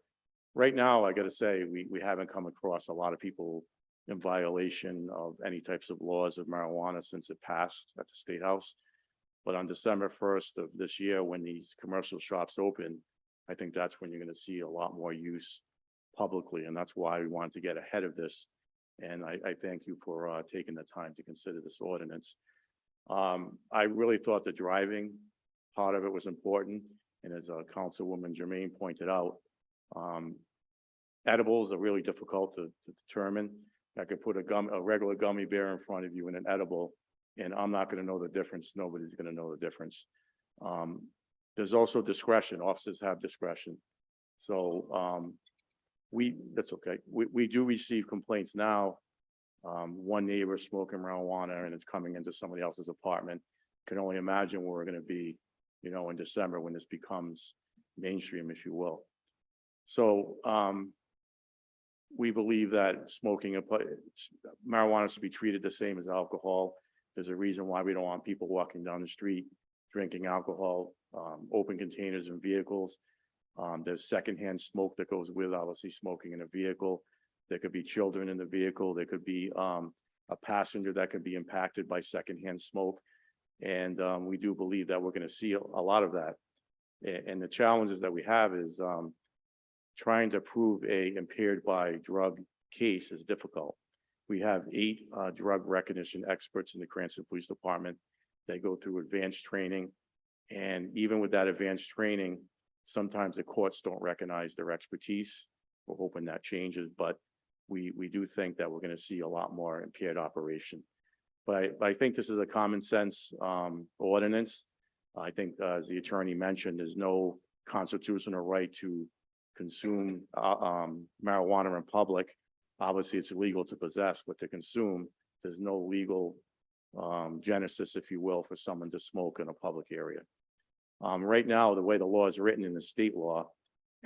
right now, I got to say, we haven't come across a lot of people in violation of any types of laws of marijuana since it passed at the State House. But on December 1st of this year, when these commercial shops open, I think that's when you're going to see a lot more use publicly. And that's why we wanted to get ahead of this. And I thank you for taking the time to consider this ordinance. I really thought the driving part of it was important. And as Councilwoman Jermaine pointed out, edibles are really difficult to determine. I could put a regular gummy bear in front of you and an edible, and I'm not going to know the difference. Nobody's going to know the difference. There's also discretion. Officers have discretion. So that's okay. We do receive complaints now. One neighbor smoking marijuana and it's coming into somebody else's apartment. Can only imagine where we're going to be, in December when this becomes mainstream, if you will. So we believe that smoking marijuana should be treated the same as alcohol. There's a reason why we don't want people walking down the street, drinking alcohol, open containers in vehicles. There's secondhand smoke that goes with obviously smoking in a vehicle. There could be children in the vehicle. There could be a passenger that could be impacted by secondhand smoke. And we do believe that we're going to see a lot of that. And the challenges that we have is trying to prove a impaired by drug case is difficult. We have 8 drug recognition experts in the Cranston Police Department. They go through advanced training. And even with that advanced training, sometimes the courts don't recognize their expertise. We're hoping that changes, but we do think that we're going to see a lot more impaired operation. But I think this is a common sense ordinance. I think as the attorney mentioned, there's no constitutional right to consume marijuana in public. Obviously, it's illegal to possess, but to consume, there's no legal genesis, if you will, for someone to smoke in a public area. Right now, the way the law is written in the state law,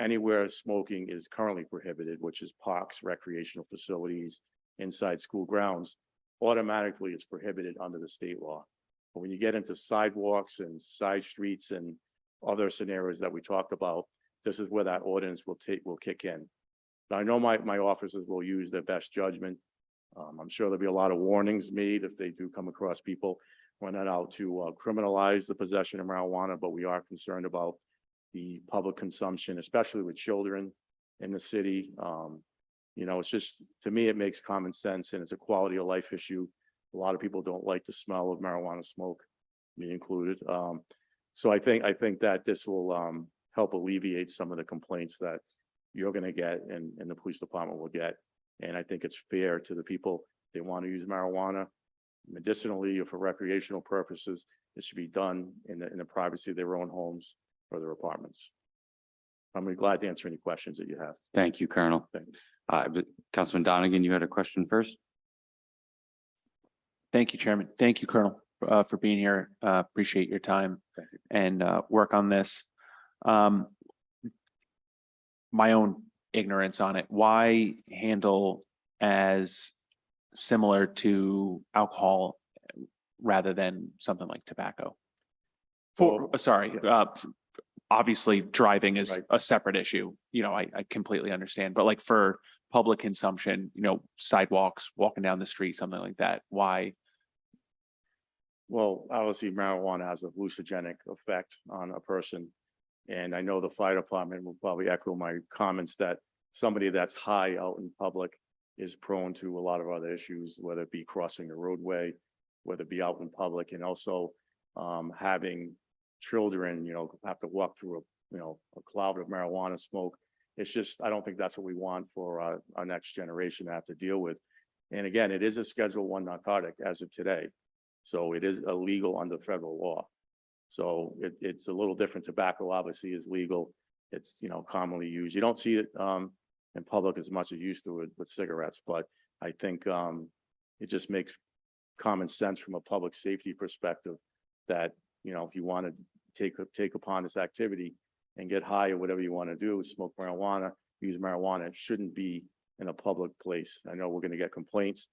anywhere smoking is currently prohibited, which is parks, recreational facilities, inside school grounds, automatically it's prohibited under the state law. But when you get into sidewalks and side streets and other scenarios that we talked about, this is where that ordinance will kick in. Now, I know my officers will use their best judgment. I'm sure there'll be a lot of warnings made if they do come across people. We're not out to criminalize the possession of marijuana, but we are concerned about the public consumption, especially with children in the city. You know, it's just, to me, it makes common sense and it's a quality of life issue. A lot of people don't like the smell of marijuana smoke, me included. So I think that this will help alleviate some of the complaints that you're going to get and the police department will get. And I think it's fair to the people. They want to use marijuana medicinally or for recreational purposes. It should be done in the privacy of their own homes or their apartments. I'm glad to answer any questions that you have. Thank you, Colonel. Councilman Donegan, you had a question first? Thank you, Chairman. Thank you, Colonel, for being here. Appreciate your time and work on this. My own ignorance on it. Why handle as similar to alcohol rather than something like tobacco? Obviously driving is Right. a separate issue. You know, I completely understand, but like for public consumption, you know, sidewalks, walking down the street, something like that, why? Well, obviously marijuana has a hallucinogenic effect on a person. And I know the fire department will probably echo my comments that somebody that's high out in public is prone to a lot of other issues, whether it be crossing the roadway, whether it be out in public, and also having children, you know, have to walk through a cloud of marijuana smoke. It's just, I don't think that's what we want for our next generation to have to deal with. And again, it is a Schedule I narcotic as of today. So it is illegal under federal law. So it's a little different. Tobacco obviously is legal. It's, you know, commonly used. You don't see it in public as much as you used to with cigarettes, but I think it just makes common sense from a public safety perspective that, you know, if you want to take upon this activity and get high or whatever you want to do, smoke marijuana, use marijuana, it shouldn't be in a public place. I know we're going to get complaints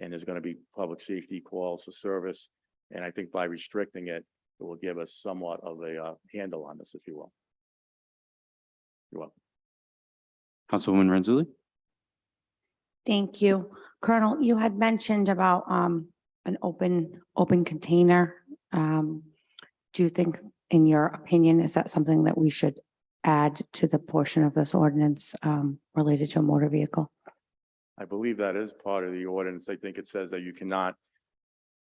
and there's going to be public safety calls for service. And I think by restricting it, it will give us somewhat of a handle on this, if you will. You're welcome. Councilwoman Renzulli? Thank you. Colonel, you had mentioned about an open container. Do you think, in your opinion, is that something that we should add to the portion of this ordinance related to a motor vehicle? I believe that is part of the ordinance. I think it says that you cannot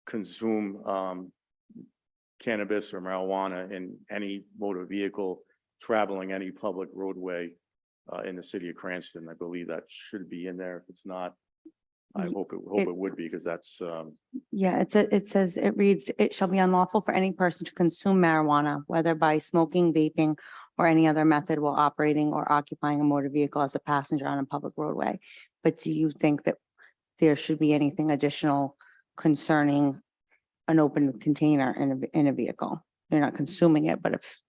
consume cannabis or marijuana in any motor vehicle traveling any public roadway in the city of Cranston. I believe that should be in there. If it's not, I hope it would be, because that's Yeah, it reads, it shall be unlawful for any person to consume marijuana, whether by smoking, vaping, or any other method while operating or occupying a motor vehicle as a passenger on a public roadway. But do you think that there should be anything additional concerning an open container in a vehicle? You're not consuming it, but if.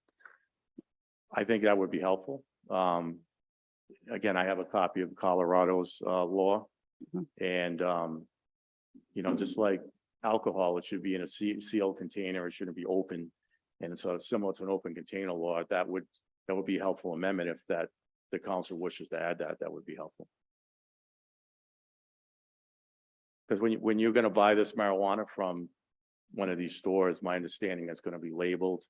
I think that would be helpful. Again, I have a copy of Colorado's law. And, you know, just like alcohol, it should be in a sealed container. It shouldn't be open. And so similar to an open container law, that would be a helpful amendment. If that the council wishes to add that, that would be helpful. Because when you're going to buy this marijuana from one of these stores, my understanding is going to be labeled.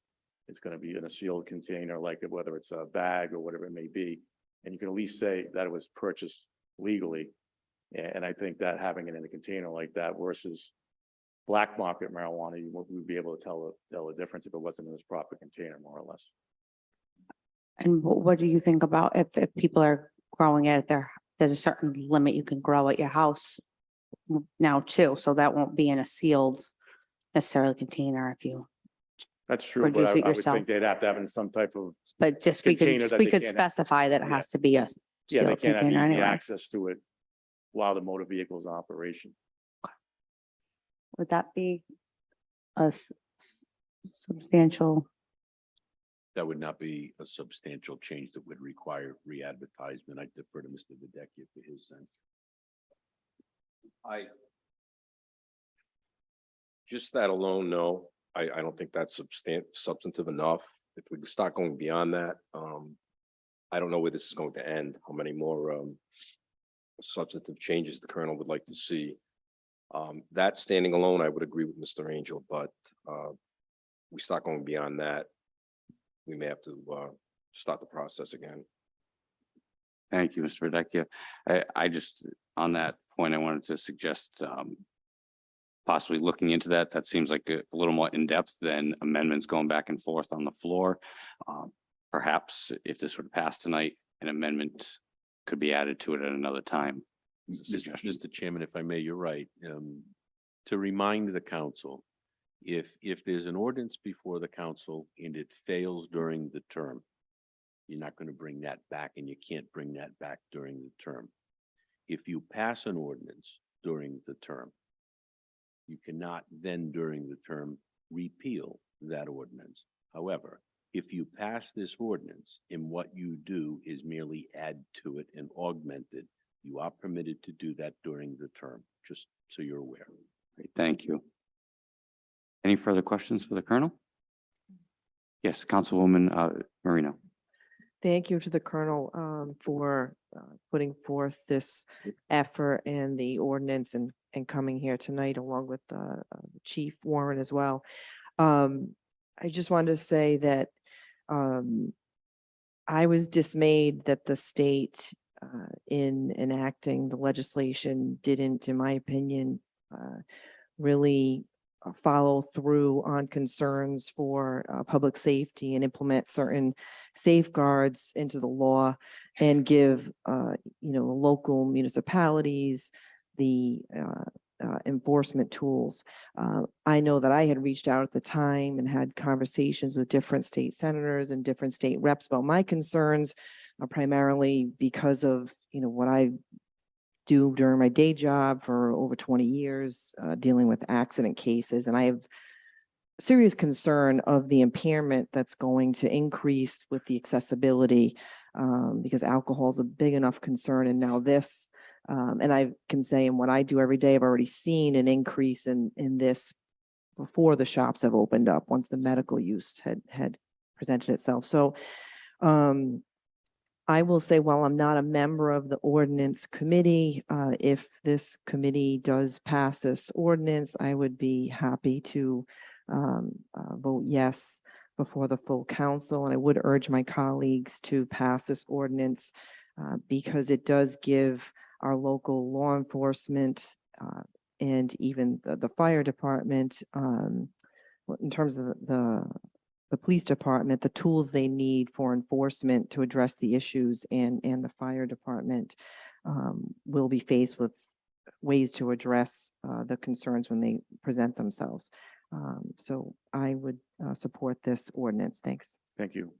It's going to be in a sealed container, like whether it's a bag or whatever it may be. And you can at least say that it was purchased legally. And I think that having it in a container like that versus black market marijuana, you would be able to tell the difference if it wasn't in this proper container, more or less. And what do you think about if people are growing it there's a certain limit you can grow at your house now too, so that won't be in a sealed necessarily container if you, That's true, but Produce it I would yourself. think they'd have to have in some type of, but just Container that we they could can't- specify that it Yeah. has to be a yeah, they sealed can't have container easy anyway. access to it while the motor vehicle is in operation. Would that be a substantial? That would not be a substantial change that would require re-advertisement. I defer to Mr. Videcchia for his sense. Just that alone, no, I don't think that's substantive enough. If we start going beyond that, I don't know where this is going to end, how many more substantive changes the colonel would like to see. That standing alone, I would agree with Mr. Angel, but we start going beyond that, we may have to start the process again. Thank you, Mr. Verdecchia. I just, on that point, I wanted to suggest possibly looking into that. That seems like a little more in-depth than amendments going back and forth on the floor. Perhaps if this were to pass tonight, an amendment could be added to it at another time. Mr. Chairman, if I may, you're right. To remind the council, if there's an ordinance before the council and it fails during the term, you're not going to bring that back, and you can't bring that back during the term. If you pass an ordinance during the term, you cannot then during the term repeal that ordinance. However, if you pass this ordinance and what you do is merely add to it and augment it, you are permitted to do that during the term, just so you're aware. Great, thank you. Any further questions for the colonel? Yes, Councilwoman Marino. Thank you to the Colonel for putting forth this effort and the ordinance and coming here tonight along with Chief Warren as well. I just wanted to say that I was dismayed that the state in enacting the legislation didn't, in my opinion, really follow through on concerns for public safety and implement certain safeguards into the law and give, local municipalities the enforcement tools. I know that I had reached out at the time and had conversations with different state senators and different state reps about my concerns, primarily because of, what I do during my day job for over 20 years, dealing with accident cases. And I have serious concern of the impairment that's going to increase with the accessibility, because alcohol is a big enough concern. And now this, and I can say in what I do every day, I've already seen an increase in this before the shops have opened up, once the medical use had presented itself. So I will say, while I'm not a member of the ordinance committee, if this committee does pass this ordinance, I would be happy to vote yes before the full council. And I would urge my colleagues to pass this ordinance because it does give our local law enforcement and even the fire department, in terms of the police department, the tools they need for enforcement to address the issues, and the fire department will be faced with ways to address the concerns when they present themselves. So I would support this ordinance. Thanks. Thank you.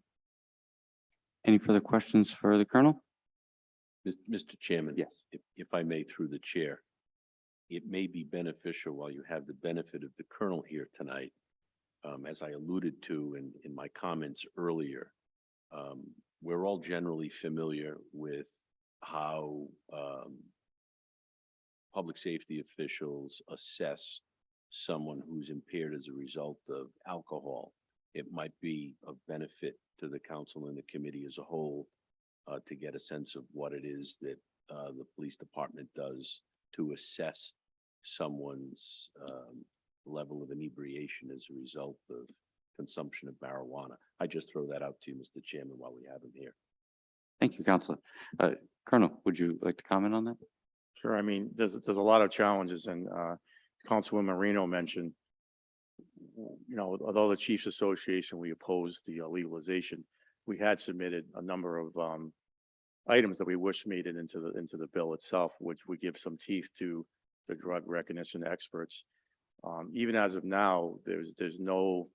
Any further questions for the colonel? Mr. Chairman. Yes. If I may, through the chair, it may be beneficial while you have the benefit of the colonel here tonight, as I alluded to in my comments earlier, we're all generally familiar with how public safety officials assess someone who's impaired as a result of alcohol, it might be of benefit to the council and the committee as a whole to get a sense of what it is that the police department does to assess someone's level of inebriation as a result of consumption of marijuana. I just throw that out to you, Mr. Chairman, while we have him here. Thank you, Counselor. Colonel, would you like to comment on that? Sure. I mean, there's a lot of challenges, and Councilwoman Marino mentioned, although the Chiefs Association, we opposed the legalization, we had submitted a number of items that we wish made it into the bill itself, which would give some teeth to the drug recognition experts. Even as of now, there's no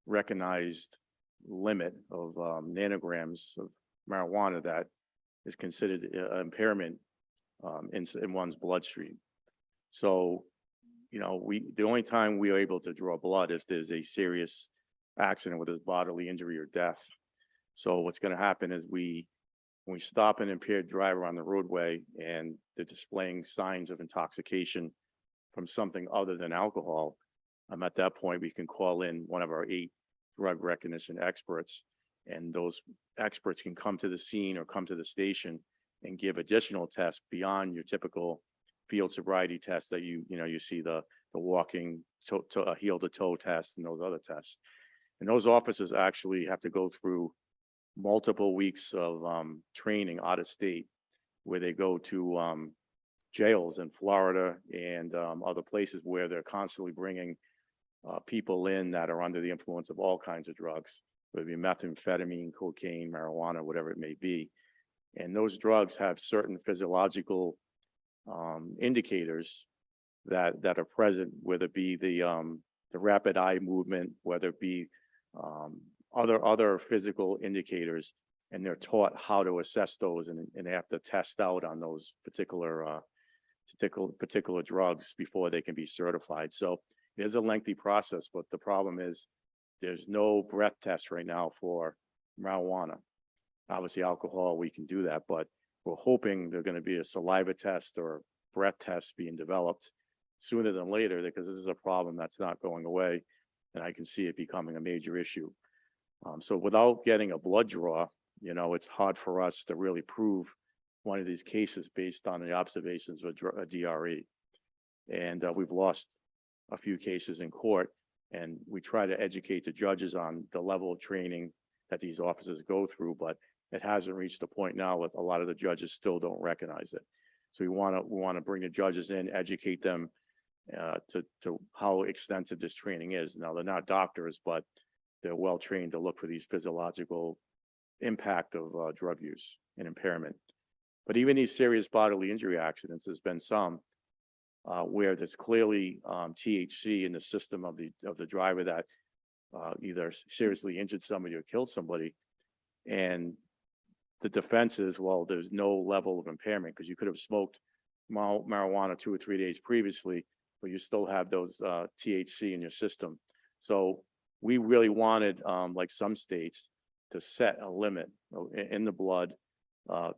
recognized limit of nanograms of marijuana that is considered impairment in one's bloodstream. So, the only time we are able to draw blood if there's a serious accident with a bodily injury or death. So what's going to happen is when we stop an impaired driver on the roadway and they're displaying signs of intoxication from something other than alcohol, at that point, we can call in one of our 8 drug recognition experts, and those experts can come to the scene or come to the station and give additional tests beyond your typical field sobriety test that you see the walking to a heel to toe test and those other tests. And those officers actually have to go through multiple weeks of training out of state, where they go to jails in Florida and other places where they're constantly bringing people in that are under the influence of all kinds of drugs, whether it be methamphetamine, cocaine, marijuana, whatever it may be. And those drugs have certain physiological indicators that are present, whether it be the rapid eye movement, whether it be other physical indicators, and they're taught how to assess those, and they have to test out on those particular drugs before they can be certified. So it is a lengthy process, but the problem is there's no breath test right now for marijuana. Obviously, alcohol, we can do that, but we're hoping there's going to be a saliva test or breath test being developed sooner than later, because this is a problem that's not going away, and I can see it becoming a major issue. So without getting a blood draw, it's hard for us to really prove one of these cases based on the observations of a DRE. And we've lost a few cases in court, and we try to educate the judges on the level of training that these officers go through, but it hasn't reached a point now with a lot of the judges still don't recognize it. So we want to bring the judges in, educate them to how extensive this training is. Now, they're not doctors, but they're well trained to look for these physiological impact of drug use and impairment. But even these serious bodily injury accidents, there's been some where there's clearly THC in the system of the driver that either seriously injured somebody or killed somebody. And the defense is, well, there's no level of impairment because you could have smoked marijuana 2 or 3 days previously, but you still have those THC in your system. So we really wanted, like some states, to set a limit in the blood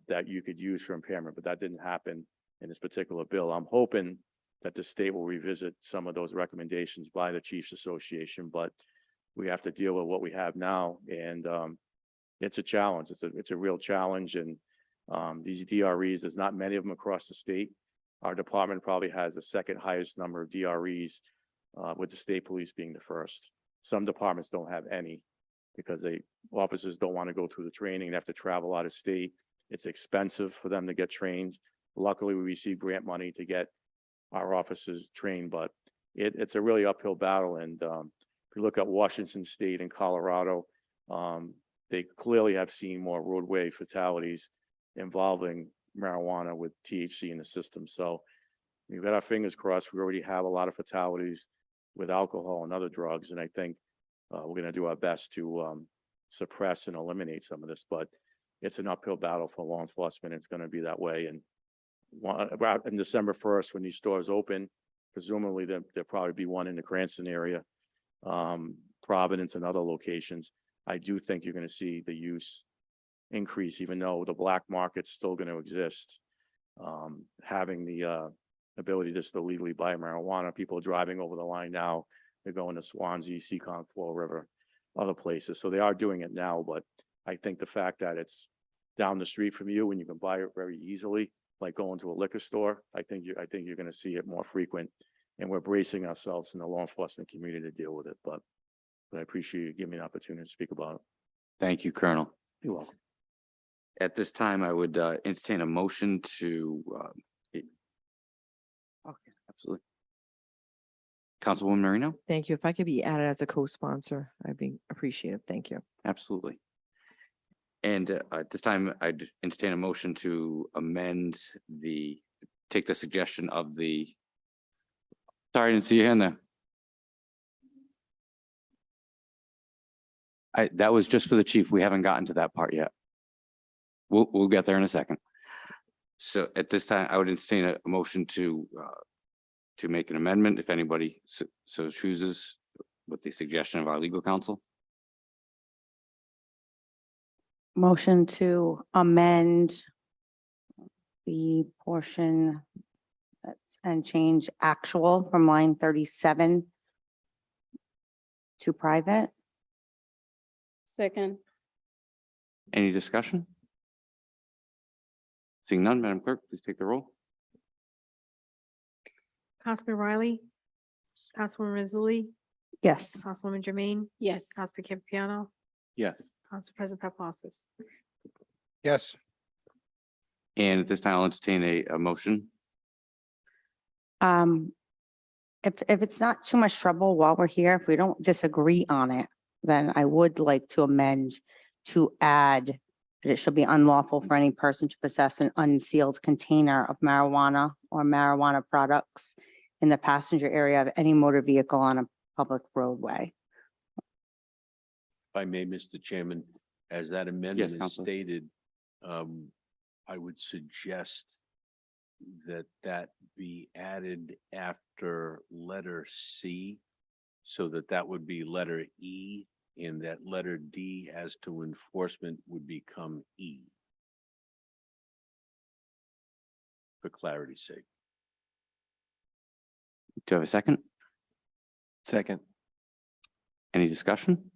that you could use for impairment, but that didn't happen in this particular bill. I'm hoping that the state will revisit some of those recommendations by the Chiefs Association, but we have to deal with what we have now, and it's a challenge. It's a real challenge, and these DREs, there's not many of them across the state. Our department probably has the second highest number of DREs, with the state police being the first. Some departments don't have any because officers don't want to go through the training. They have to travel out of state. It's expensive for them to get trained. Luckily, we receive grant money to get our officers trained, but it's a really uphill battle. And if you look at Washington State and Colorado, they clearly have seen more roadway fatalities involving marijuana with THC in the system. So we've got our fingers crossed. We already have a lot of fatalities with alcohol and other drugs, and I think we're going to do our best to suppress and eliminate some of this. But it's an uphill battle for law enforcement. It's going to be that way. And about in December 1st, when these stores open, presumably there'll probably be one in the Cranston area, Providence and other locations. I do think you're going to see the use increase, even though the black market's still going to exist. Having the ability just to legally buy marijuana. People are driving over the line now. They're going to Swansea, Seacon, Fall River, other places. So they are doing it now, but I think the fact that it's down the street from you and you can buy it very easily, like going to a liquor store, I think you're going to see it more frequent. And we're bracing ourselves in the law enforcement community to deal with it, but I appreciate you giving me an opportunity to speak about it. Thank you, Colonel. You're welcome. At this time, I would entertain a motion to. Okay, absolutely. Councilwoman Marino? Thank you. If I could be added as a co-sponsor, I'd be appreciative. Thank you. Absolutely. And at this time, I'd entertain a motion to amend take the suggestion of sorry, I didn't see your hand there. That was just for the chief. We haven't gotten to that part yet. We'll get there in a second. So at this time, I would entertain a motion to make an amendment, if anybody so chooses, with the suggestion of our legal counsel. Motion to amend the portion and change actual from line 37 to private. Second. Any discussion? Seeing none, Madam Clerk, please take the roll. Councilman Riley, Councilwoman Mazzulli, Yes. Councilwoman Jermaine, Yes. Councilman Campiano, Yes. Council President Paplaskas. Yes. And at this time, I'll entertain a motion. If it's not too much trouble while we're here, if we don't disagree on it, then I would like to amend to add that it shall be unlawful for any person to possess an unsealed container of marijuana or marijuana products in the passenger area of any motor vehicle on a public roadway. If I may, Mr. Chairman, as that amendment is Counselor. stated, I would suggest that be added after letter C, so that would be letter E, and that letter D as to enforcement would become E. For clarity's sake. Do you have a second? Second. Any discussion?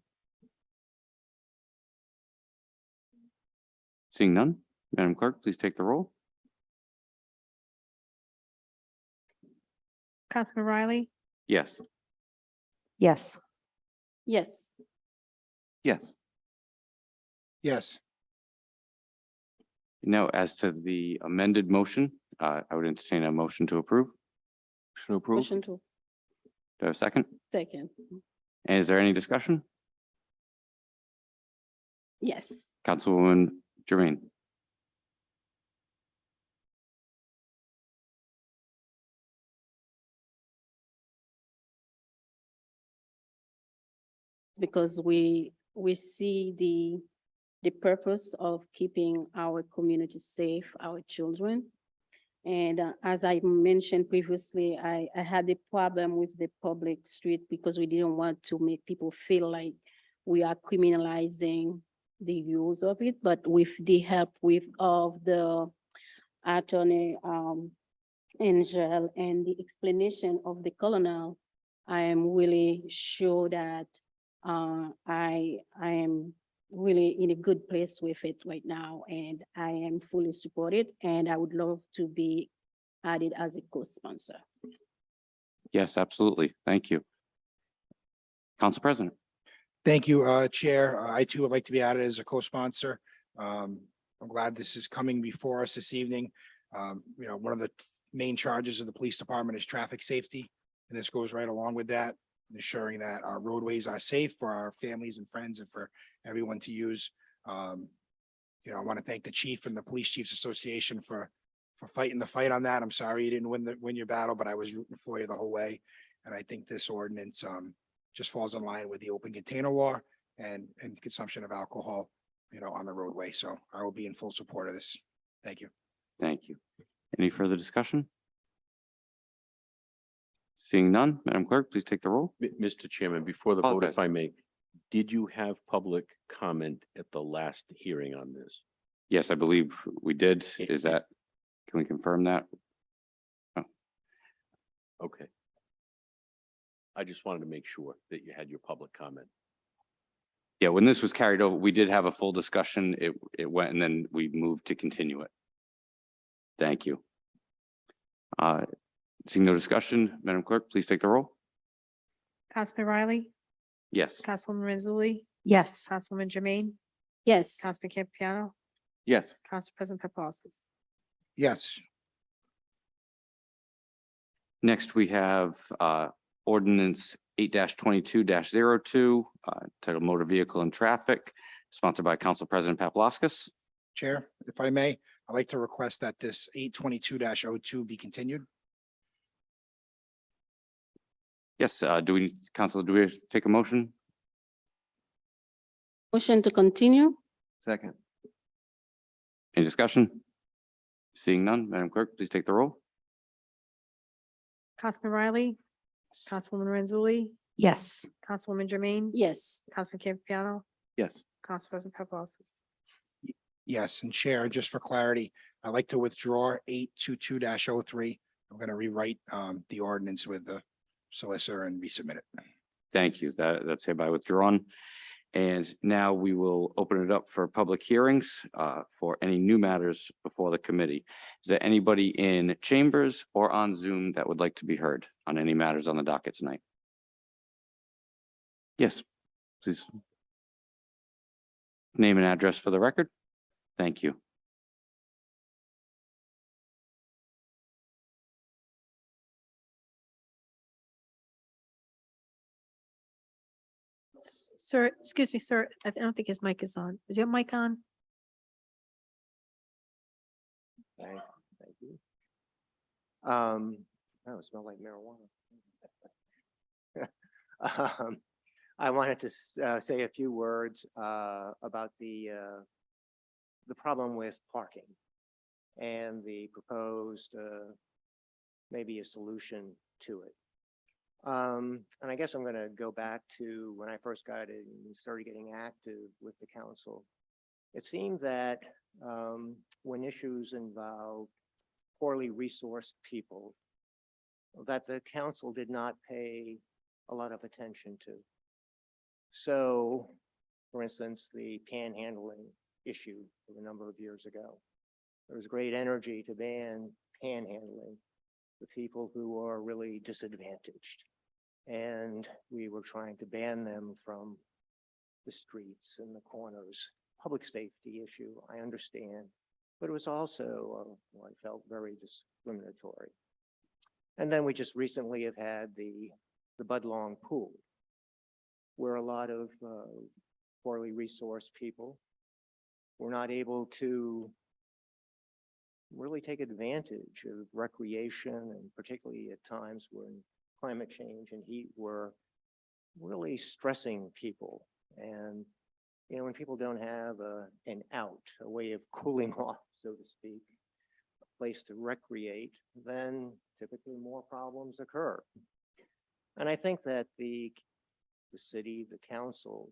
Seeing none, Madam Clerk, please take the roll. Councilman Riley, Yes. Yes. Yes. Yes. Yes. Now, as to the amended motion, I would entertain a motion to approve. Motion to approve. Motion to Do I have a second? second. And is there any discussion? Yes. Councilwoman Jermaine? Because we see the purpose of keeping our community safe, our children. And as I mentioned previously, I had a problem with the public street because we didn't want to make people feel like we are criminalizing the use of it. But with the help of the attorney Angel and the explanation of the colonel, I am really sure that I am really in a good place with it right now, and I am fully supported, and I would love to be added as a co-sponsor. Yes, absolutely. Thank you. Council President? Thank you, Chair. I too would like to be added as a co-sponsor. I'm glad this is coming before us this evening. One of the main charges of the police department is traffic safety, and this goes right along with that, ensuring that our roadways are safe for our families and friends and for everyone to use. I want to thank the chief and the Police Chiefs Association for fighting the fight on that. I'm sorry you didn't win your battle, but I was rooting for you the whole way. And I think this ordinance just falls in line with the open container law and consumption of alcohol, on the roadway. So I will be in full support of this. Thank you. Thank you. Any further discussion? Seeing none, Madam Clerk, please take the roll. Mr. Chairman, before the vote, Apologize. if I may, did you have public comment at the last hearing on this? Yes, I believe we did. Can we confirm that? Oh. Okay. I just wanted to make sure that you had your public comment. Yeah, when this was carried over, we did have a full discussion. It went and then we moved to continue it. Thank you. Seeing no discussion, Madam Clerk, please take the roll. Councilman Riley, Yes. Councilwoman Mazzulli, Yes. Councilwoman Jermaine, Yes. Councilman Campiano, Yes. Council President Paplaskas. Yes, Next, we have ordinance 8-22-02, titled Motor Vehicle and Traffic, sponsored by Council President Paplaskas. Chair, if I may, I'd like to request that this 822-02 be continued. Yes, Council, do we take a motion? Motion to continue? Second. Any discussion? Seeing none, Madam Clerk, please take the roll. Councilman Riley, Councilwoman Mazzulli, Yes. Councilwoman Jermaine, Yes. Councilman Campiano, Yes. Council President Paplaskas. Yes, and Chair, just for clarity, I'd like to withdraw 822-03. I'm going to rewrite the ordinance with the solicitor and resubmit it. Thank you. That's hereby withdrawn. And now we will open it up for public hearings for any new matters before the committee. Is there anybody in chambers or on Zoom that would like to be heard on any matters on the docket tonight? Yes, please. Name and address for the record. Thank you. Sir, excuse me, sir, I don't think his mic is on. Is your mic on? Thank you. Oh, it smells like marijuana. I wanted to say a few words about the problem with parking and the proposed maybe a solution to it. And I guess I'm going to go back to when I first got in and started getting active with the council. It seemed that when issues involve poorly resourced people, that the council did not pay a lot of attention to. So, for instance, the panhandling issue a number of years ago, there was great energy to ban panhandling, the people who are really disadvantaged. And we were trying to ban them from the streets and the corners. Public safety issue, I understand, but it was also, I felt, very discriminatory. And then we just recently have had the Budlong Pool, where a lot of poorly resourced people were not able to really take advantage of recreation, and particularly at times when climate change and heat were really stressing people. And, you know, when people don't have an out, a way of cooling off, so to speak, a place to recreate, then typically more problems occur. And I think that the city, the council,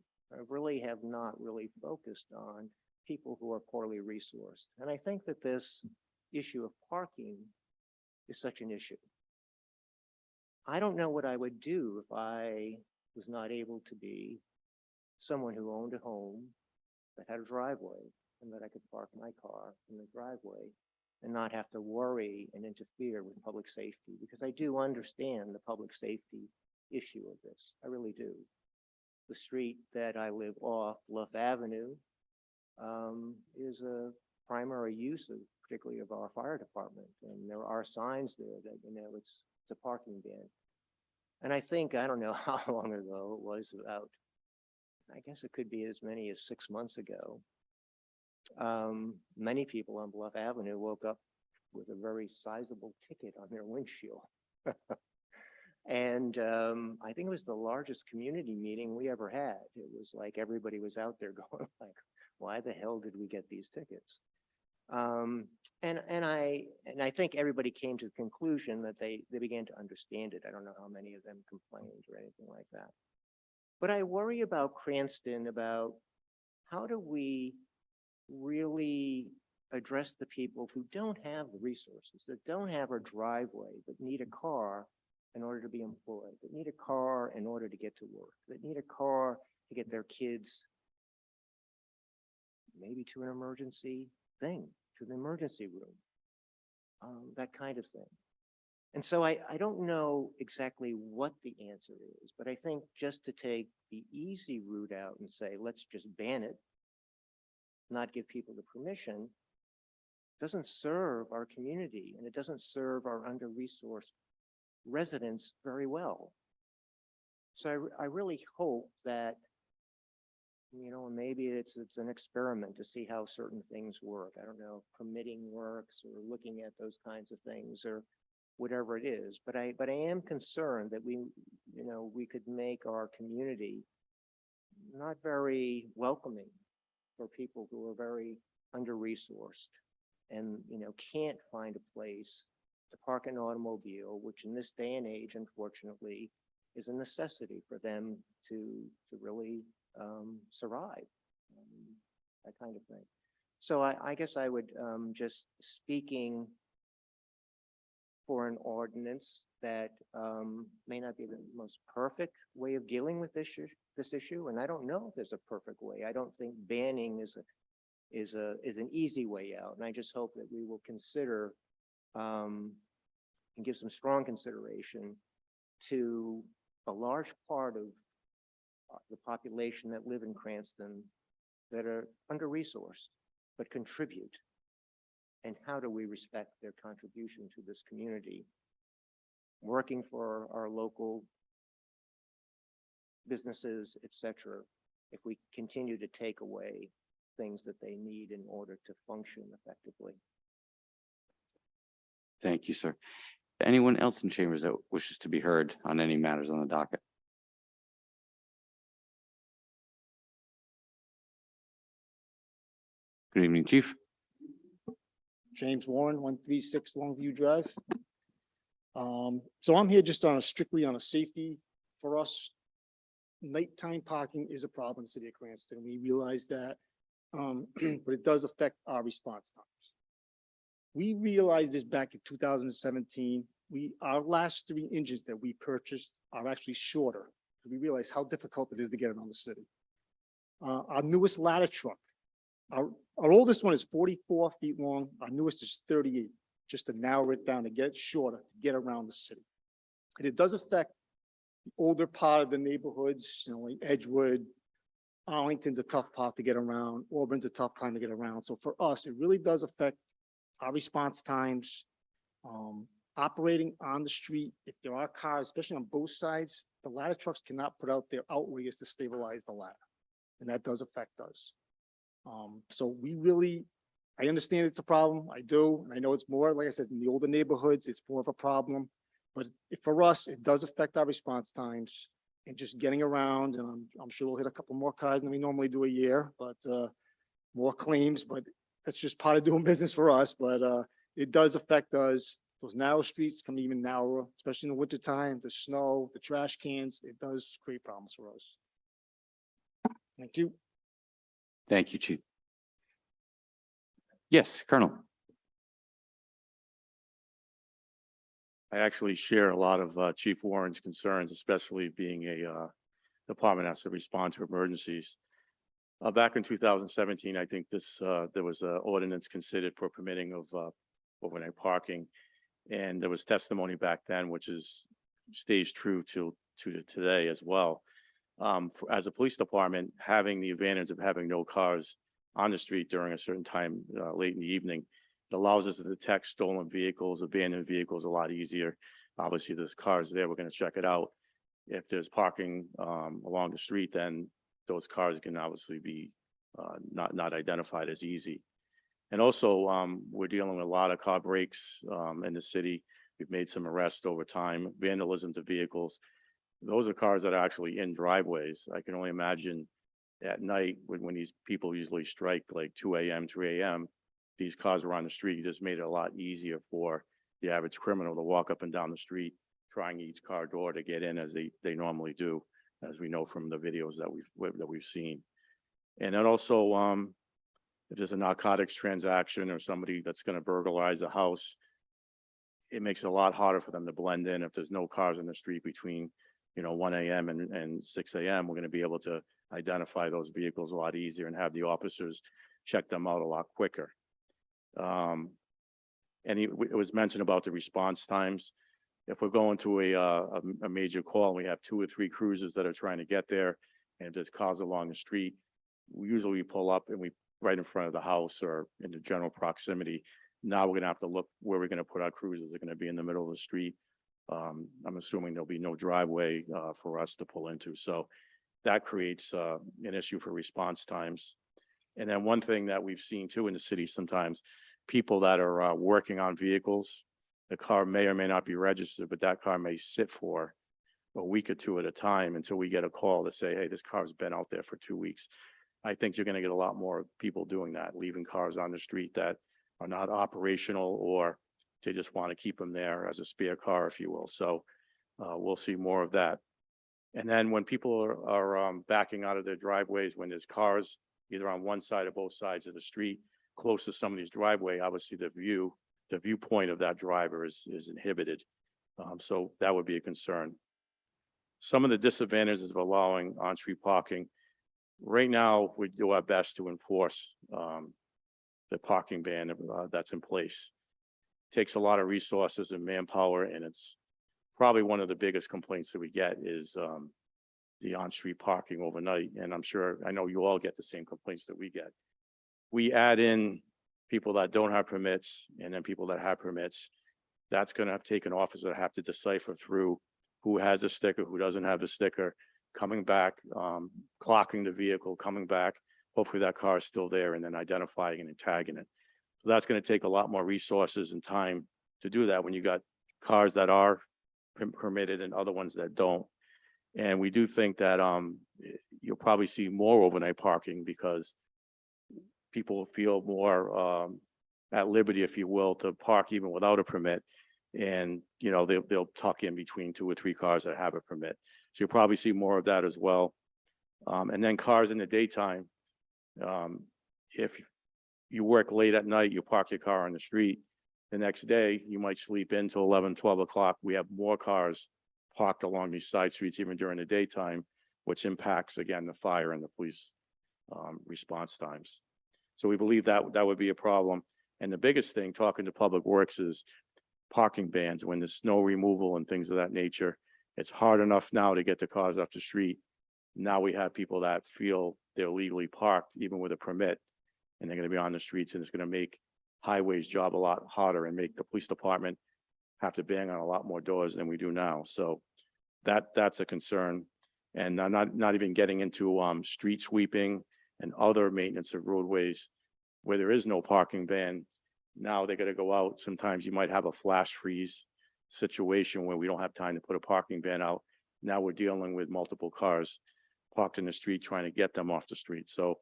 really have not really focused on people who are poorly resourced. And I think that this issue of parking is such an issue. I don't know what I would do if I was not able to be someone who owned a home that had a driveway and that I could park my car in the driveway and not have to worry and interfere with public safety, because I do understand the public safety issue of this. I really do. The street that I live off, Bluff Avenue, is a primary use of, particularly of our fire department. And there are signs there that, you know, it's a parking ban. And I think, I don't know how long ago it was, about, I guess it could be as many as 6 months ago. Many people on Bluff Avenue woke up with a very sizable ticket on their windshield. And I think it was the largest community meeting we ever had. It was like everybody was out there going like, why the hell did we get these tickets? And I think everybody came to the conclusion that they began to understand it. I don't know how many of them complained or anything like that. But I worry about Cranston, about how do we really address the people who don't have the resources, that don't have a driveway, but need a car in order to be employed, that need a car in order to get to work, that need a car to get their kids maybe to an emergency thing, to the emergency room, that kind of thing. And so I don't know exactly what the answer is, but I think just to take the easy route out and say, let's just ban it, not give people the permission, doesn't serve our community and it doesn't serve our under-resourced residents very well. So I really hope that, you know, maybe it's an experiment to see how certain things work. I don't know, permitting works or looking at those kinds of things or whatever it is. But I am concerned that we could make our community not very welcoming for people who are very under-resourced and, you know, can't find a place to park an automobile, which in this day and age, unfortunately, is a necessity for them to really survive, that kind of thing. So I guess I would just speaking for an ordinance that may not be the most perfect way of dealing with this issue, and I don't know if there's a perfect way. I don't think banning is an easy way out, and I just hope that we will consider and give some strong consideration to a large part of the population that live in Cranston that are under-resourced but contribute. And how do we respect their contribution to this community? Working for our local businesses, etc., if we continue to take away things that they need in order to function effectively. Thank you, sir. Anyone else in chambers that wishes to be heard on any matters on the docket? Good evening, Chief. James Warren, 136 Longview Drive. So I'm here just strictly on a safety. For us, nighttime parking is a problem in the city of Cranston. We realize that, but it does affect our response times. We realized this back in 2017. Our last 3 engines that we purchased are actually shorter. We realized how difficult it is to get around the city. Our newest ladder truck, our oldest one is 44 feet long. Our newest is 38, just to narrow it down, to get it shorter, to get around the city. And it does affect the older part of the neighborhoods, you know, like Edgewood, Arlington's a tough part to get around, Auburn's a tough part to get around. So for us, it really does affect our response times, operating on the street. If there are cars, especially on both sides, the ladder trucks cannot put out their outriggers to stabilize the ladder. And that does affect us. So I understand it's a problem. I do. And I know it's more, like I said, in the older neighborhoods, it's more of a problem. But for us, it does affect our response times and just getting around. And I'm sure we'll hit a couple more cars than we normally do a year, but more claims. But that's just part of doing business for us. But it does affect us. Those narrow streets become even narrower, especially in the wintertime, the snow, the trash cans. It does create problems for us. Thank you. Thank you, Chief. Yes, Colonel. I actually share a lot of Chief Warren's concerns, especially being a department that has to respond to emergencies. Back in 2017, I think there was an ordinance considered for permitting of overnight parking. And there was testimony back then, which stays true to today as well. As a police department, having the advantage of having no cars on the street during a certain time late in the evening, it allows us to detect stolen vehicles, abandoned vehicles a lot easier. Obviously, there's cars there, we're going to check it out. If there's parking along the street, then those cars can obviously be not identified as easy. And also, we're dealing with a lot of car breaks in the city. We've made some arrests over time, vandalism to vehicles. Those are cars that are actually in driveways. I can only imagine at night when these people usually strike like 2 a.m., 3 a.m., these cars are on the street. You just made it a lot easier for the average criminal to walk up and down the street, trying each car door to get in as they normally do, as we know from the videos that we've seen. And then also, if there's a narcotics transaction or somebody that's going to burglarize a house, it makes it a lot harder for them to blend in. If there's no cars in the street between, 1 a.m. and 6 a.m., we're going to be able to identify those vehicles a lot easier and have the officers check them out a lot quicker. And it was mentioned about the response times. If we're going to a major call and we have 2 or 3 cruisers that are trying to get there, and if there's cars along the street, we pull up and we right in front of the house or in the general proximity. Now we're gonna have to look where we're gonna put our cruisers. They're gonna be in the middle of the street. I'm assuming there'll be no driveway for us to pull into. So that creates an issue for response times. And then one thing that we've seen too in the city, sometimes people that are working on vehicles, the car may or may not be registered, but that car may sit for a week or 2 at a time until we get a call to say, hey, this car's been out there for 2 weeks. I think you're going to get a lot more people doing that, leaving cars on the street that are not operational, or they just want to keep them there as a spare car, if you will. So we'll see more of that. And then when people are backing out of their driveways, when there's cars either on one side or both sides of the street, close to somebody's driveway, obviously the viewpoint of that driver is inhibited. So that would be a concern. Some of the disadvantages of allowing on-street parking. Right now, we do our best to enforce the parking ban that's in place. Takes a lot of resources and manpower, and it's probably one of the biggest complaints that we get is the on-street parking overnight. And I know you all get the same complaints that we get. We add in people that don't have permits and then people that have permits. That's going to have to take an officer to have to decipher through who has a sticker, who doesn't have a sticker, coming back, clocking the vehicle, coming back. Hopefully that car is still there, and then identifying it and tagging it. So that's going to take a lot more resources and time to do that when you got cars that are permitted and other ones that don't. And we do think that you'll probably see more overnight parking because people feel more at liberty, if you will, to park even without a permit. And, they'll tuck in between 2 or 3 cars that have a permit. So you'll probably see more of that as well. And then cars in the daytime. If you work late at night, you park your car on the street. The next day, you might sleep in till 11, 12 o'clock. We have more cars parked along these side streets even during the daytime, which impacts, again, the fire and the police response times. So we believe that would be a problem. And the biggest thing, talking to Public Works, is parking bans. When there's snow removal and things of that nature, it's hard enough now to get the cars off the street. Now we have people that feel they're legally parked, even with a permit, and they're going to be on the streets, and it's going to make highways job a lot harder and make the police department have to bang on a lot more doors than we do now. So that's a concern. And not even getting into street sweeping and other maintenance of roadways where there is no parking ban. Now they got to go out. Sometimes you might have a flash freeze situation where we don't have time to put a parking ban out. Now we're dealing with multiple cars parked in the street, trying to get them off the street. So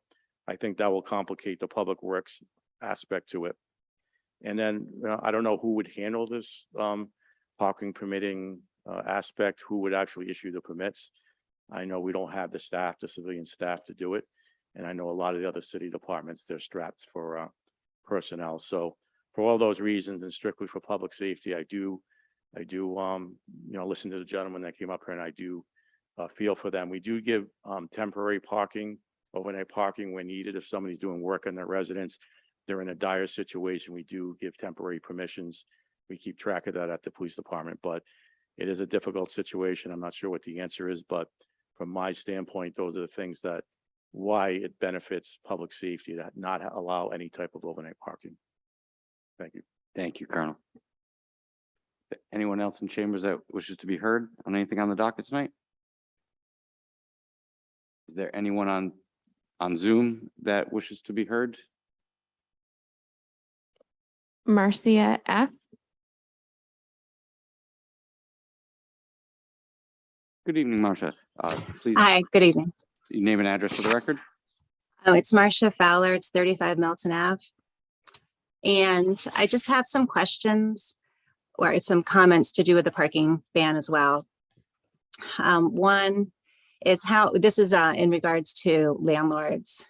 I think that will complicate the Public Works aspect to it. And then I don't know who would handle this parking permitting aspect, who would actually issue the permits. I know we don't have the staff, the civilian staff, to do it. And I know a lot of the other city departments, they're strapped for personnel. So for all those reasons, and strictly for public safety, I do listen to the gentleman that came up here, and I do feel for them. We do give temporary parking, overnight parking when needed. If somebody's doing work in their residence, they're in a dire situation, we do give temporary permissions. We keep track of that at the police department, but it is a difficult situation. I'm not sure what the answer is, but from my standpoint, those are the things that why it benefits public safety to not allow any type of overnight parking. Thank you. Thank you, Colonel. Anyone else in chambers that wishes to be heard on anything on the docket tonight? Is there anyone on Zoom that wishes to be heard? Marcia F. Good evening, Marcia. Please. Hi, good evening. Your name and address for the record. Oh, it's Marcia Fowler. It's 35 Milton Ave. And I just have some questions or some comments to do with the parking ban as well. One is how this is in regards to landlords.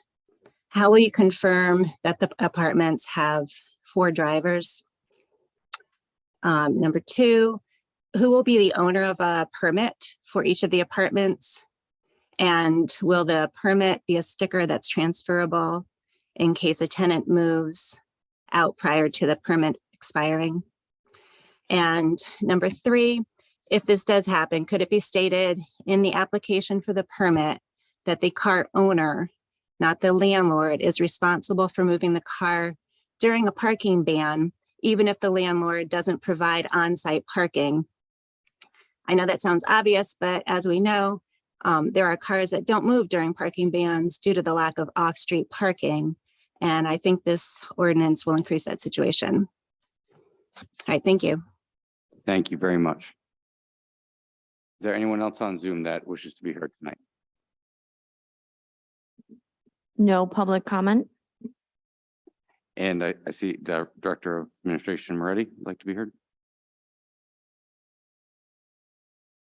How will you confirm that the apartments have 4 drivers? Number two, who will be the owner of a permit for each of the apartments? And will the permit be a sticker that's transferable in case a tenant moves out prior to the permit expiring? And number three, if this does happen, could it be stated in the application for the permit that the car owner, not the landlord, is responsible for moving the car during a parking ban, even if the landlord doesn't provide on-site parking? I know that sounds obvious, but as we know, there are cars that don't move during parking bans due to the lack of off-street parking. And I think this ordinance will increase that situation. All right, thank you. Thank you very much. Is there anyone else on Zoom that wishes to be heard tonight? No public comment. And I see the Director of Administration Moretti would like to be heard.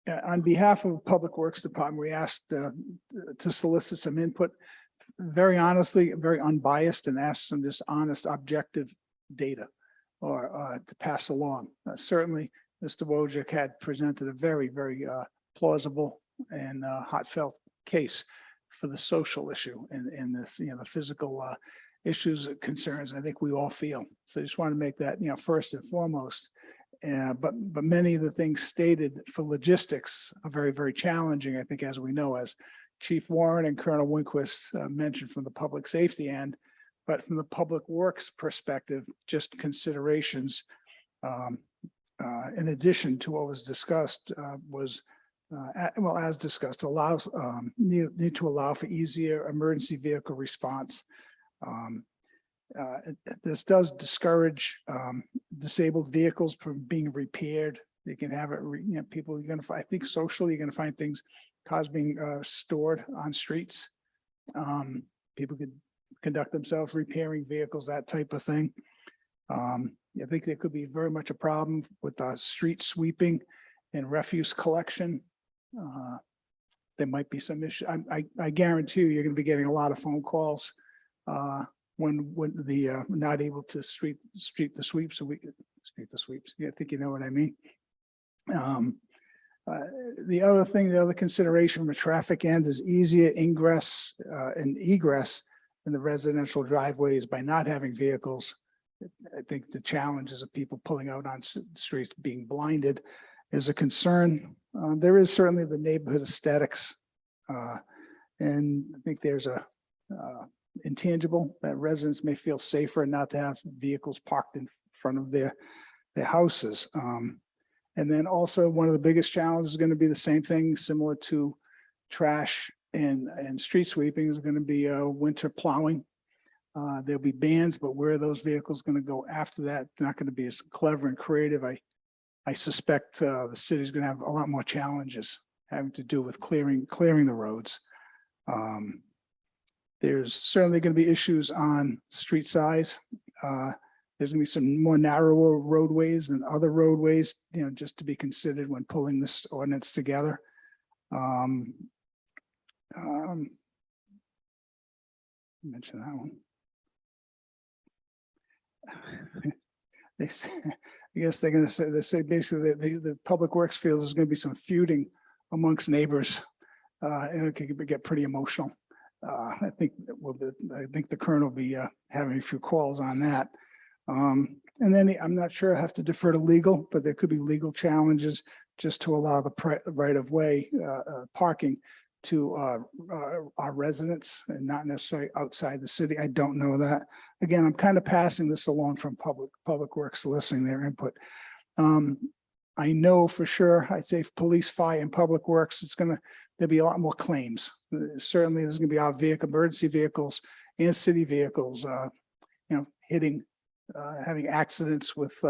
Yeah, on behalf of Public Works Department, we asked to solicit some input, very honestly, very unbiased, and ask some just honest, objective data or to pass along. Certainly, Mr. Wojcik had presented a very, very plausible and heartfelt case for the social issue and the, the physical issues, concerns I think we all feel. So I just want to make that, first and foremost. But many of the things stated for logistics are very, very challenging, I think, as we know, as Chief Warren and Colonel Winquist mentioned from the public safety end, but from the public works perspective, just considerations in addition to what was discussed was, well, as discussed, allows need to allow for easier emergency vehicle response. This does discourage disabled vehicles from being repaired. They can have it, people, you're going to find, I think socially, you're going to find things, cars being stored on streets. People could conduct themselves repairing vehicles, that type of thing. I think there could be very much a problem with street sweeping and refuse collection. There might be some issue. I guarantee you're going to be getting a lot of phone calls when the not able to street the sweeps. So street the sweeps. Yeah, I think you know what I mean. The other consideration from a traffic end is easier ingress and egress in the residential driveways by not having vehicles. I think the challenges of people pulling out on streets, being blinded, is a concern. There is certainly the neighborhood aesthetics, and I think there's a intangible that residents may feel safer not to have vehicles parked in front of their houses. And then also one of the biggest challenges is going to be the same thing, similar to trash and street sweeping, is going to be winter plowing. There'll be bans, but where are those vehicles going to go after that? They're not going to be as clever and creative. I suspect the city's going to have a lot more challenges having to do with clearing the roads. There's certainly going to be issues on street size. There's going to be some more narrower roadways than other roadways, just to be considered when pulling this ordinance together. Mention that one. They say, I guess they're going to say basically the public works feels there's going to be some feuding amongst neighbors, and it could get pretty emotional. I think the colonel will be having a few calls on that. And then I'm not sure I have to defer to legal, but there could be legal challenges just to allow the right of way parking to our residents and not necessarily outside the city. I don't know that. Again, I'm kind of passing this along from public works, soliciting their input. I know for sure, I'd say police, fire, and public works, there'll be a lot more claims. Certainly there's going to be our emergency vehicles and city vehicles, hitting, having accidents with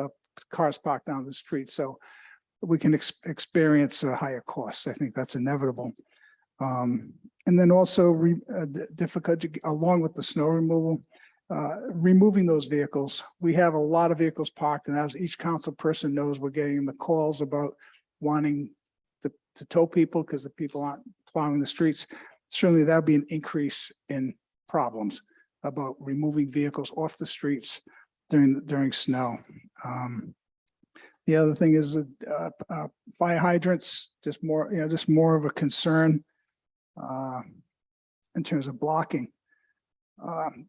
cars parked down the street. So we can experience higher costs. I think that's inevitable. And then also difficulty along with the snow removal, removing those vehicles. We have a lot of vehicles parked, and as each council person knows, we're getting the calls about wanting to tow people because the people aren't plowing the streets. Certainly that'll be an increase in problems about removing vehicles off the streets during snow. The other thing is fire hydrants, just more, just more of a concern in terms of blocking.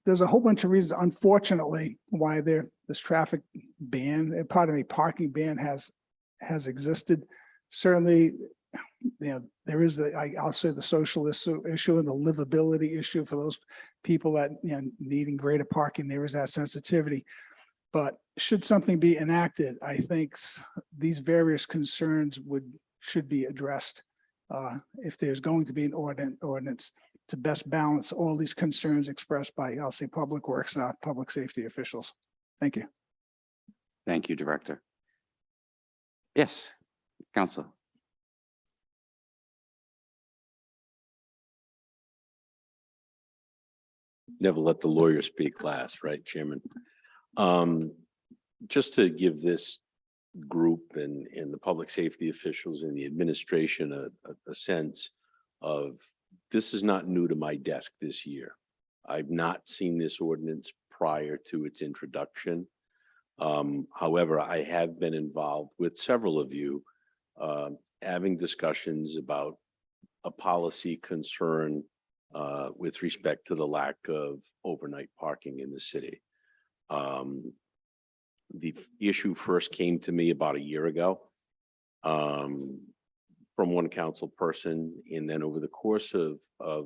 There's a whole bunch of reasons, unfortunately, why this traffic ban, parking ban has existed. Certainly, there is I'll say the social issue and the livability issue for those people that, needing greater parking. There is that sensitivity. But should something be enacted, I think these various concerns should be addressed. If there's going to be an ordinance to best balance all these concerns expressed by, I'll say, public works, not public safety officials. Thank you. Thank you, Director. Yes, Council. Never let the lawyer speak last, right, Chairman? Just to give this group and the public safety officials and the administration a sense of, this is not new to my desk this year. I've not seen this ordinance prior to its introduction. However, I have been involved with several of you having discussions about a policy concern with respect to the lack of overnight parking in the city. The issue first came to me about a year ago from one council person, and then over the course of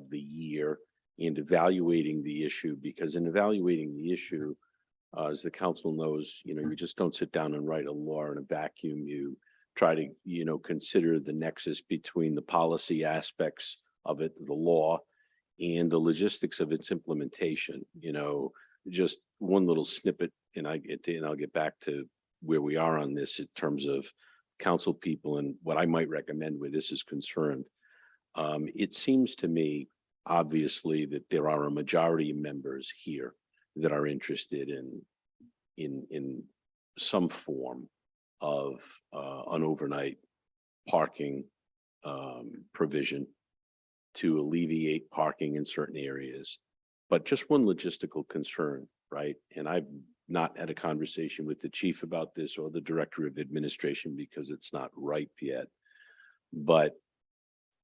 the year, and evaluating the issue, because in evaluating the issue, as the council knows, you just don't sit down and write a law in a vacuum. You try to, consider the nexus between the policy aspects of it, the law, and the logistics of its implementation. Just one little snippet, and I'll get back to where we are on this in terms of council people and what I might recommend where this is concerned. It seems to me, obviously, that there are a majority of members here that are interested in some form of an overnight parking provision to alleviate parking in certain areas. But just one logistical concern, right? And I've not had a conversation with the chief about this or the director of administration because it's not ripe yet. But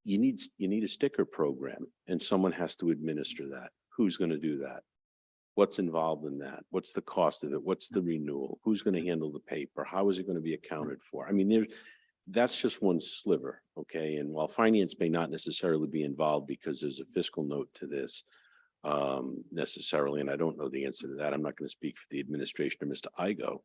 you need a sticker program, and someone has to administer that. Who's going to do that? What's involved in that? What's the cost of it? What's the renewal? Who's going to handle the paper? How is it going to be accounted for? I mean, that's just one sliver, okay? And while finance may not necessarily be involved because there's a fiscal note to this necessarily, and I don't know the answer to that. I'm not going to speak for the administration or Mr. Igo.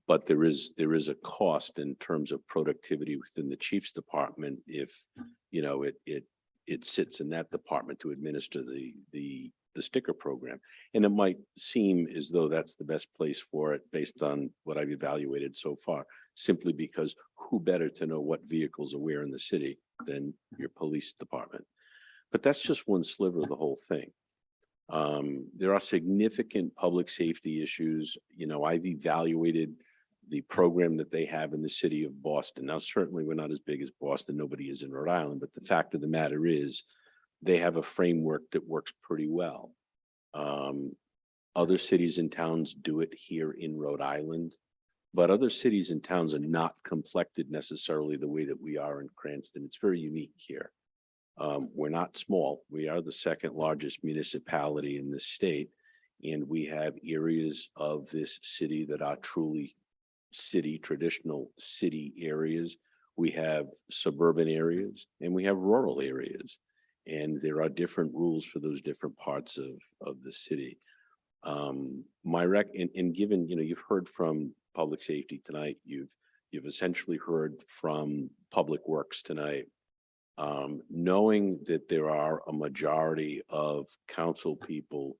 But there is a cost in terms of productivity within the chief's department if it sits in that department to administer the sticker program. And it might seem as though that's the best place for it based on what I've evaluated so far, simply because who better to know what vehicles are where in the city than your police department. But that's just one sliver of the whole thing. There are significant public safety issues. I've evaluated the program that they have in the city of Boston. Now, certainly we're not as big as Boston. Nobody is in Rhode Island, but the fact of the matter is they have a framework that works pretty well. Other cities and towns do it here in Rhode Island, but other cities and towns are not complected necessarily the way that we are in Cranston. It's very unique here. We're not small. We are the second largest municipality in the state, and we have areas of this city that are truly traditional city areas. We have suburban areas and we have rural areas, and there are different rules for those different parts of the city. Given, you've heard from public safety tonight, you've essentially heard from Public Works tonight. Knowing that there are a majority of council people,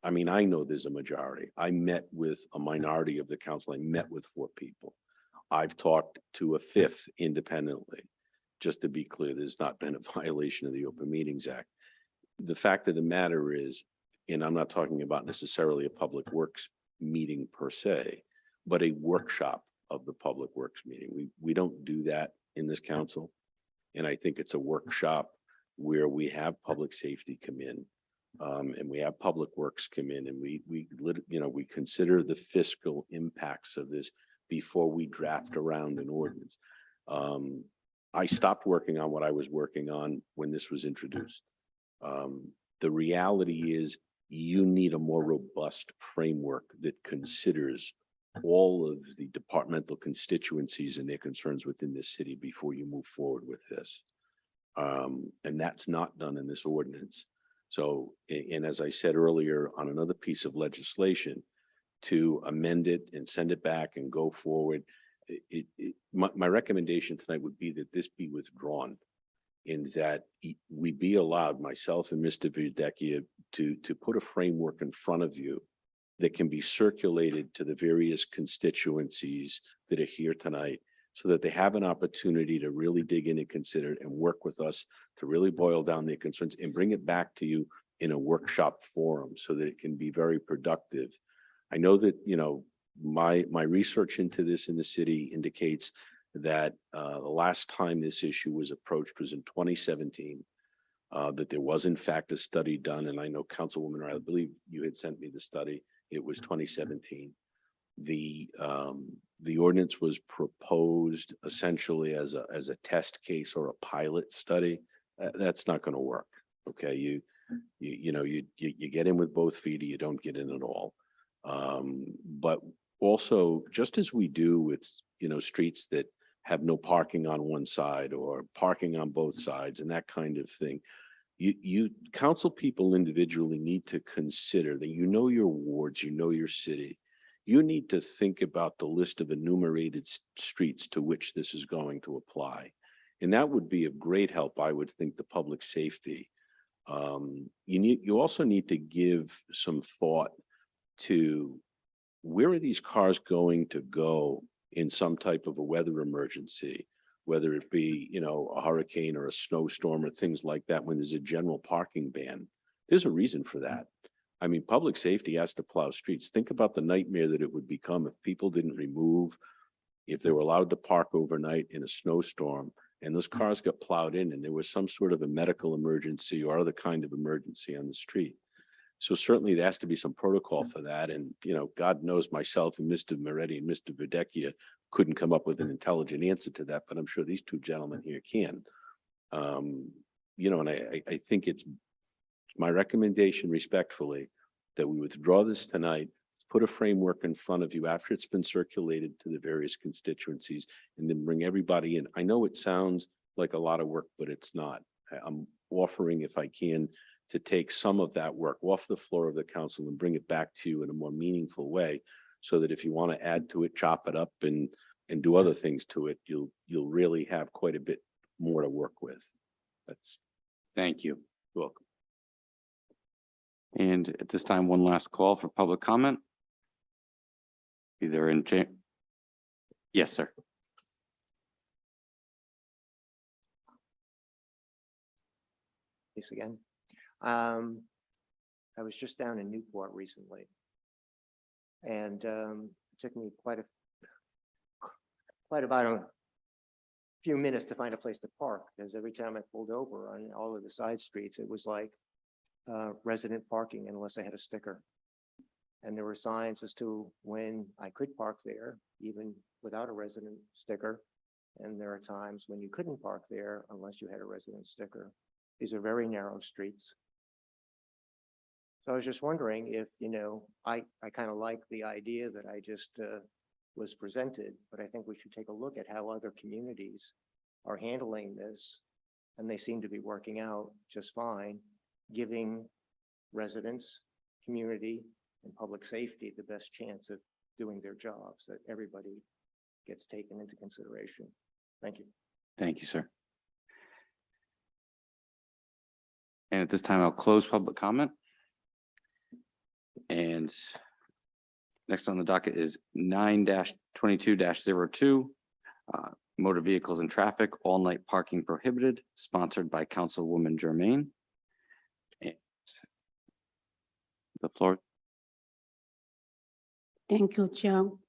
I mean, I know there's a majority. I met with a minority of the council. I met with 4 people. I've talked to a 5th independently. Just to be clear, there's not been a violation of the Open Meetings Act. The fact of the matter is, and I'm not talking about necessarily a Public Works meeting per se, but a workshop of the Public Works meeting. We don't do that in this council. And I think it's a workshop where we have public safety come in, and we have Public Works come in, and we consider the fiscal impacts of this, before we draft around an ordinance. I stopped working on what I was working on when this was introduced. The reality is you need a more robust framework that considers all of the departmental constituencies and their concerns within this city before you move forward with this. And that's not done in this ordinance. So, and as I said earlier, on another piece of legislation, to amend it and send it back and go forward, my recommendation tonight would be that this be withdrawn, in that we be allowed, myself and Mr. Verdecchia, to put a framework in front of you that can be circulated to the various constituencies that are here tonight, so that they have an opportunity to really dig in and consider it and work with us to really boil down their concerns and bring it back to you in a workshop forum so that it can be very productive. I know that, you know, my research into this in the city indicates that the last time this issue was approached was in 2017, that there was in fact a study done, and I know Councilwoman, I believe you had sent me the study. It was 2017. The ordinance was proposed essentially as a test case or a pilot study. That's not going to work. Okay, you get in with both feet, or you don't get in at all. But also, just as we do with streets that have no parking on one side or parking on both sides and that kind of thing, you council people individually need to consider that your wards, your city. You need to think about the list of enumerated streets to which this is going to apply. And that would be of great help, I would think, to public safety. You also need to give some thought to where are these cars going to go in some type of a weather emergency, whether it be, a hurricane or a snowstorm or things like that, when there's a general parking ban. There's a reason for that. I mean, public safety has to plow streets. Think about the nightmare that it would become if people didn't remove, if they were allowed to park overnight in a snowstorm and those cars got plowed in and there was some sort of a medical emergency or other kind of emergency on the street. So certainly there has to be some protocol for that. And, God knows myself and Mr. Moretti and Mr. Verdecchia couldn't come up with an intelligent answer to that, but I'm sure these two gentlemen here can. And I think it's my recommendation respectfully that we withdraw this tonight, put a framework in front of you after it's been circulated to the various constituencies, and then bring everybody in. I know it sounds like a lot of work, but it's not. I'm offering, if I can, to take some of that work off the floor of the council and bring it back to you in a more meaningful way, so that if you want to add to it, chop it up and do other things to it, you'll really have quite a bit more to work with. Thank you. You're welcome. And at this time, one last call for public comment. Either in yes, sir. Thanks again. I was just down in Newport recently, and it took me quite about a few minutes to find a place to park, because every time I pulled over on all of the side streets, it was like resident parking unless I had a sticker. And there were signs as to when I could park there, even without a resident sticker. And there are times when you couldn't park there unless you had a resident sticker. These are very narrow streets. So I was just wondering if, I kind of like the idea that I just was presented, but I think we should take a look at how other communities are handling this. And they seem to be working out just fine, giving residents, community, and public safety the best chance of doing their jobs, that everybody gets taken into consideration. Thank you. Thank you, sir. And at this time, I'll close public comment. And next on the docket is 9-22-02, motor vehicles and traffic, all night parking prohibited, sponsored by Councilwoman Germain. And the floor. Thank you, Chairman.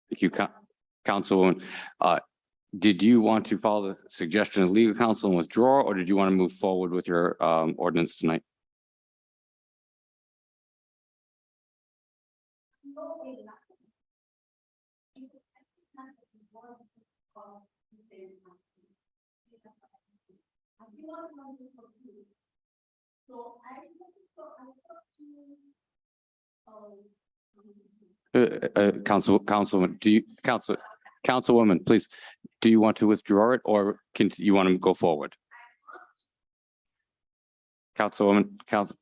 Thank you, Councilwoman. Did you want to follow the suggestion of legal counsel and withdraw, or did you want to move forward with your ordinance tonight? Councilwoman, Councilwoman, please, do you want to withdraw it or can you want to go forward? Councilwoman, Council.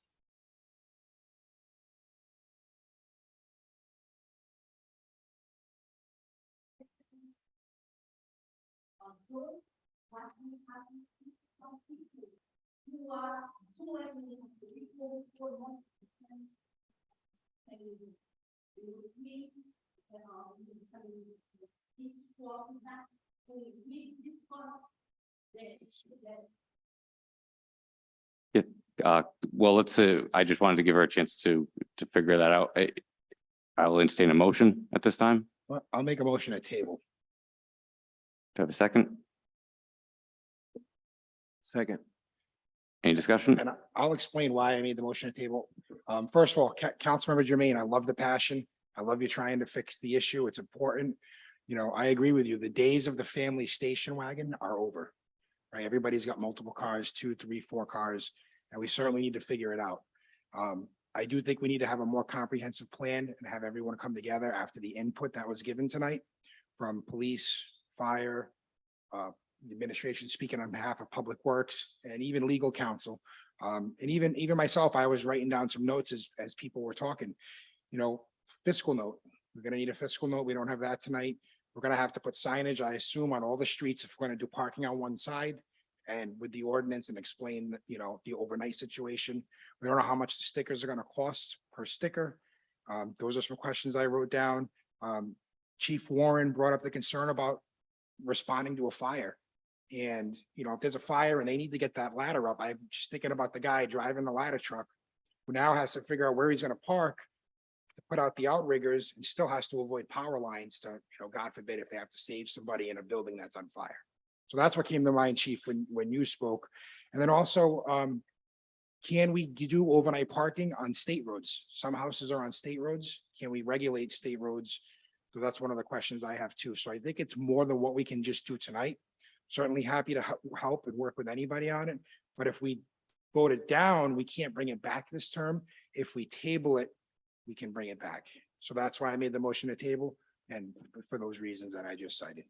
Yeah, well, I just wanted to give her a chance to figure that out. I will entertain a motion at this time. Well, I'll make a motion at table. Do I have a second? Second. Any discussion? And I'll explain why I made the motion at table. First of all, Councilmember Jermaine, I love the passion. I love you trying to fix the issue. It's important. You know, I agree with you. The days of the family station wagon are over. Right? Everybody's got multiple cars, 2, 3, 4 cars, and we certainly need to figure it out. I do think we need to have a more comprehensive plan and have everyone come together after the input that was given tonight from police, fire, the administration speaking on behalf of Public Works and even legal counsel. And even myself, I was writing down some notes as people were talking. You know, fiscal note. We're gonna need a fiscal note. We don't have that tonight. We're gonna have to put signage, I assume, on all the streets if we're gonna do parking on one side. And with the ordinance and explain, you know, the overnight situation. We don't know how much the stickers are gonna cost per sticker. Those are some questions I wrote down. Chief Warren brought up the concern about responding to a fire. And, you know, if there's a fire and they need to get that ladder up, I'm just thinking about the guy driving the ladder truck who now has to figure out where he's gonna park to put out the outriggers and still has to avoid power lines to, you know, God forbid if they have to save somebody in a building that's on fire. So that's what came to mind, Chief, when you spoke. And then also, can we do overnight parking on state roads? Some houses are on state roads. Can we regulate state roads? So that's one of the questions I have too. So I think it's more than what we can just do tonight. Certainly happy to help and work with anybody on it. But if we vote it down, we can't bring it back this term. If we table it, we can bring it back. So that's why I made the motion to table and for those reasons that I just cited.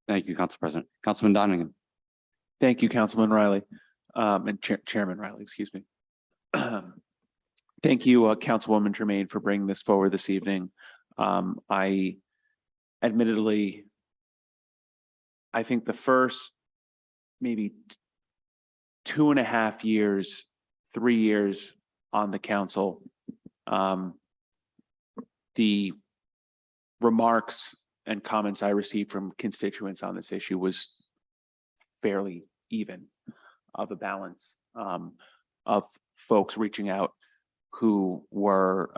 Thank you, Council President. Councilman Donegan. Thank you, Councilman Riley, and Chairman Riley, excuse me. Thank you, Councilwoman Jermaine, for bringing this forward this evening. I admittedly, I think the first maybe 2.5 years, 3 years on the council, the remarks and comments I received from constituents on this issue was fairly even of a balance of folks reaching out who were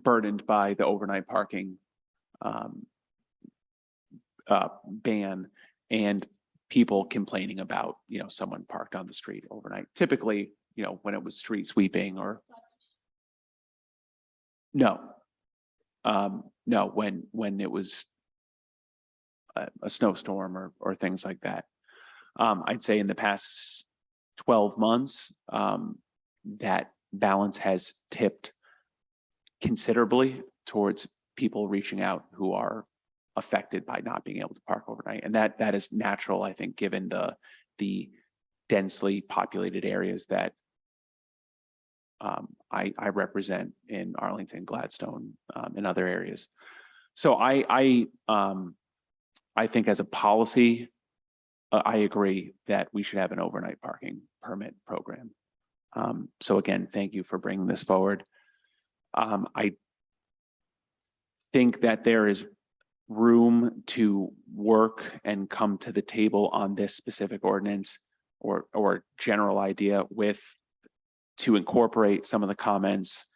burdened by the overnight parking ban and people complaining about, you know, someone parked on the street overnight. Typically, you know, when it was street sweeping or no, when it was a snowstorm or things like that. I'd say in the past 12 months, that balance has tipped considerably towards people reaching out who are affected by not being able to park overnight. And that is natural, I think, given the densely populated areas that I represent in Arlington, Gladstone, and other areas. So I think as a policy, I agree that we should have an overnight parking permit program. So again, thank you for bringing this forward. I think that there is room to work and come to the table on this specific ordinance or general idea to incorporate some of the comments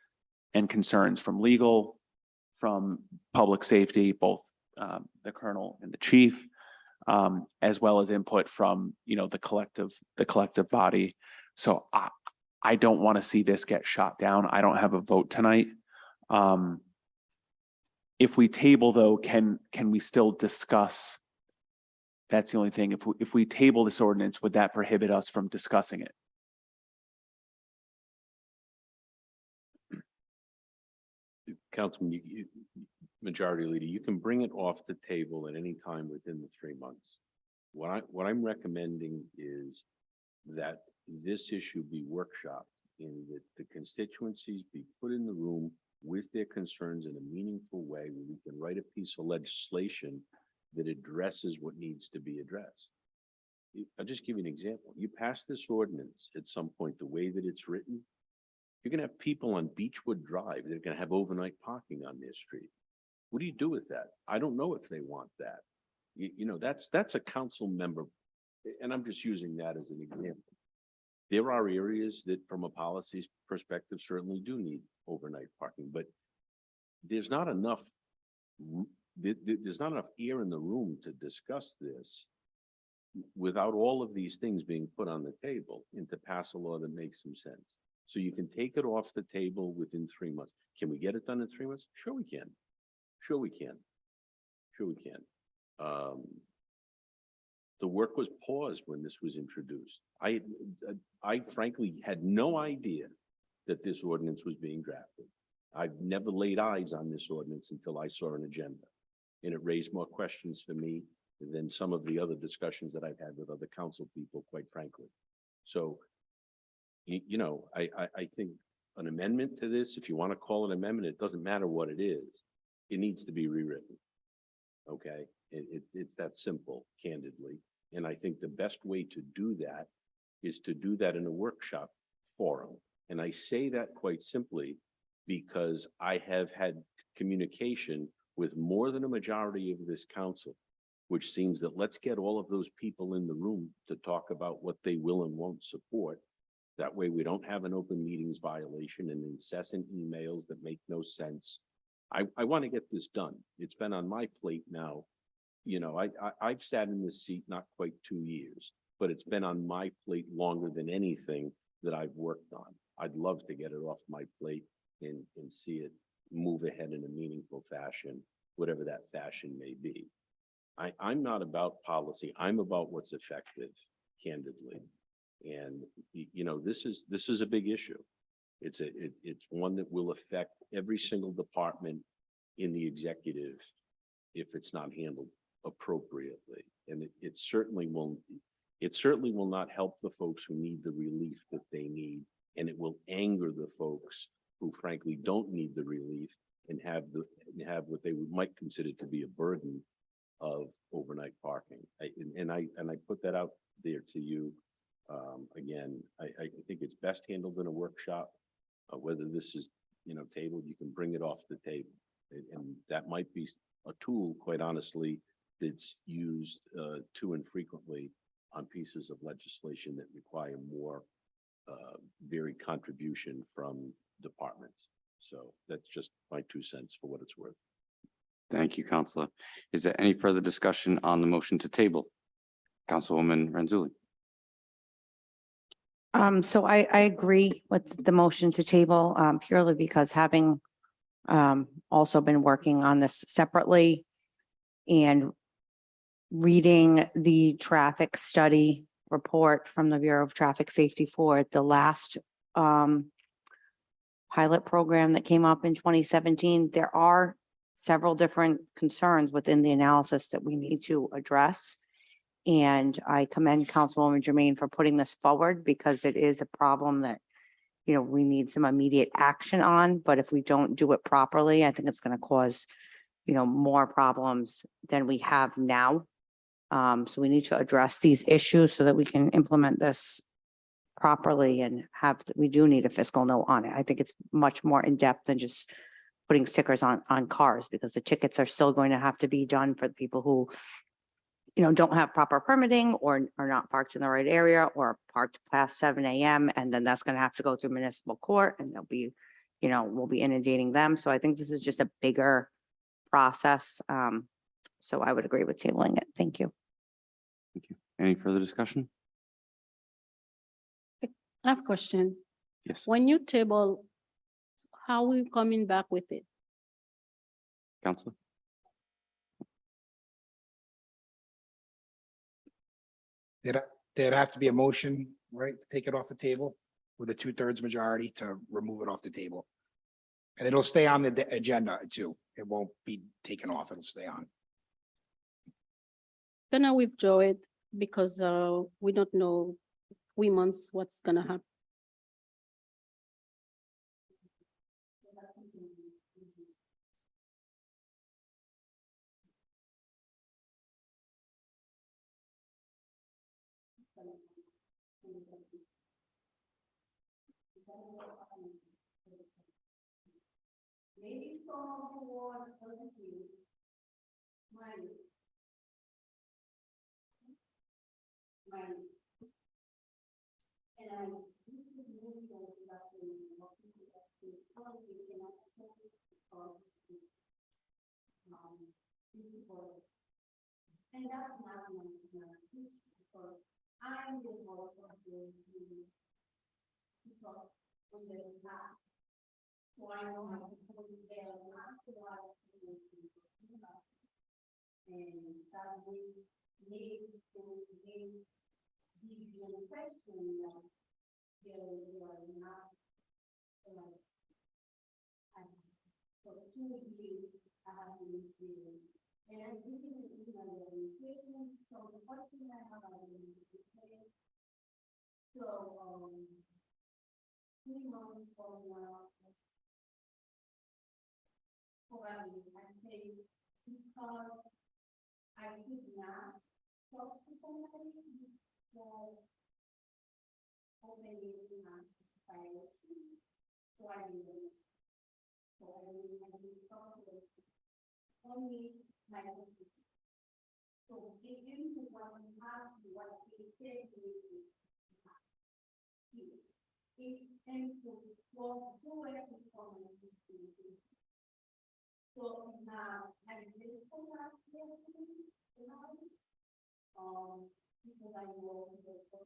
and concerns from legal, from public safety, both the colonel and the chief, as well as input from, you know, the collective body. So I don't want to see this get shot down. I don't have a vote tonight. If we table though, can we still discuss That's the only thing. If we table this ordinance, would that prohibit us from discussing it? Councilman, Majority Leader, you can bring it off the table at any time within the 3 months. What I'm recommending is that this issue be workshopped and that the constituencies be put in the room with their concerns in a meaningful way where we can write a piece of legislation that addresses what needs to be addressed. I'll just give you an example. You pass this ordinance at some point, the way that it's written, you're gonna have people on Beechwood Drive that are gonna have overnight parking on their street. What do you do with that? I don't know if they want that. You know, that's a council member, and I'm just using that as an example. There are areas that from a policy perspective certainly do need overnight parking, but there's not enough there's not enough air in the room to discuss this without all of these things being put on the table and to pass a law that makes some sense. So you can take it off the table within 3 months. Can we get it done in 3 months? Sure we can. Sure we can. Sure we can. The work was paused when this was introduced. I frankly had no idea that this ordinance was being drafted. I've never laid eyes on this ordinance until I saw an agenda. And it raised more questions for me than some of the other discussions that I've had with other council people, quite frankly. So, you know, I think an amendment to this, if you want to call it an amendment, it doesn't matter what it is. It needs to be rewritten. Okay, it's that simple, candidly. And I think the best way to do that is to do that in a workshop forum. And I say that quite simply because I have had communication with more than a majority of this council, which seems that let's get all of those people in the room to talk about what they will and won't support. That way we don't have an open meetings violation and incessant emails that make no sense. I want to get this done. It's been on my plate now. You know, I've sat in this seat not quite 2 years, but it's been on my plate longer than anything that I've worked on. I'd love to get it off my plate and see it move ahead in a meaningful fashion, whatever that fashion may be. I'm not about policy. I'm about what's effective, candidly. And you know, this is a big issue. It's one that will affect every single department in the executive if it's not handled appropriately. And it certainly will not help the folks who need the relief that they need, and it will anger the folks who frankly don't need the relief and have what they might consider to be a burden of overnight parking. And I put that out there to you. Again, I think it's best handled in a workshop. Whether this is, you know, tabled, you can bring it off the table. And that might be a tool, quite honestly, that's used too infrequently on pieces of legislation that require more varied contribution from departments. So that's just my 2 cents for what it's worth. Thank you, Counselor. Is there any further discussion on the motion to table? Councilwoman Renzulli. So I agree with the motion to table, purely because having also been working on this separately and reading the traffic study report from the Bureau of Traffic Safety for the last pilot program that came up in 2017, there are several different concerns within the analysis that we need to address. And I commend Councilwoman Jermaine for putting this forward because it is a problem that, you know, we need some immediate action on. But if we don't do it properly, I think it's going to cause, you know, more problems than we have now. So we need to address these issues so that we can implement this properly and we do need a fiscal note on it. I think it's much more in depth than just putting stickers on cars, because the tickets are still going to have to be done for the people who, you know, don't have proper permitting or are not parked in the right area or parked past 7 a.m. And then that's going to have to go through municipal court and they'll be, you know, we'll be inundating them. So I think this is just a bigger process. So I would agree with tabling it. Thank you. Thank you. Any further discussion? I have a question. Yes. When you table, how are we coming back with it? Counselor? There'd have to be a motion, right, to take it off the table with a 2/3 majority to remove it off the table. And it'll stay on the agenda too. It won't be taken off. It'll stay on. Gonna withdraw it because we don't know 3 months what's gonna happen. Maybe some of the world doesn't use money. And I this is really going to that what people have to tell you and I think and that's not my because I'm the one of the people when they're not. So I know how to put it there, not to lot of things and that we need to give the impression that they are not for 2 years I have been doing. And I'm thinking that you know the administration, so the question I have on the so 3 months from now probably I say because I did not talk to somebody so maybe not priority. So I didn't talk with only my so if you want to have what they say and to go through it so now I did because I know the so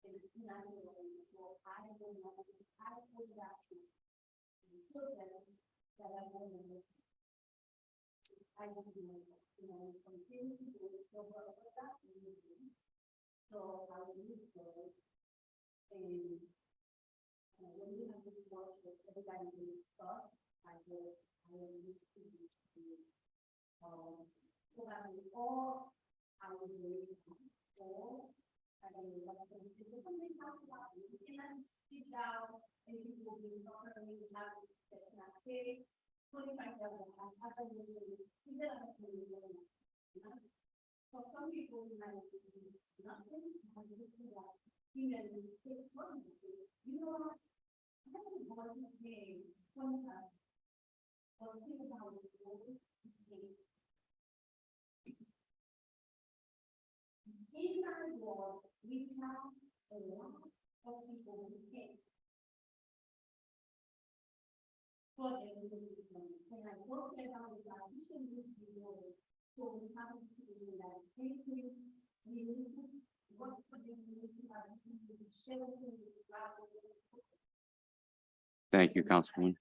but if you want to know it's not so I don't know I put that that I don't know I don't know continue to do it so that so I will use those and when you have this work with everybody doing stuff I will use to so that we all I will do all I mean something talk about you can sit down and you will be properly have this not take 25 as a so some people might nothing even you know what I haven't bought this game sometimes or think about it in my world, we have a lot of people who think. For when I work about the transition with the world, so we have to do that. We need to work for the community, share with the Thank you, Councilwoman.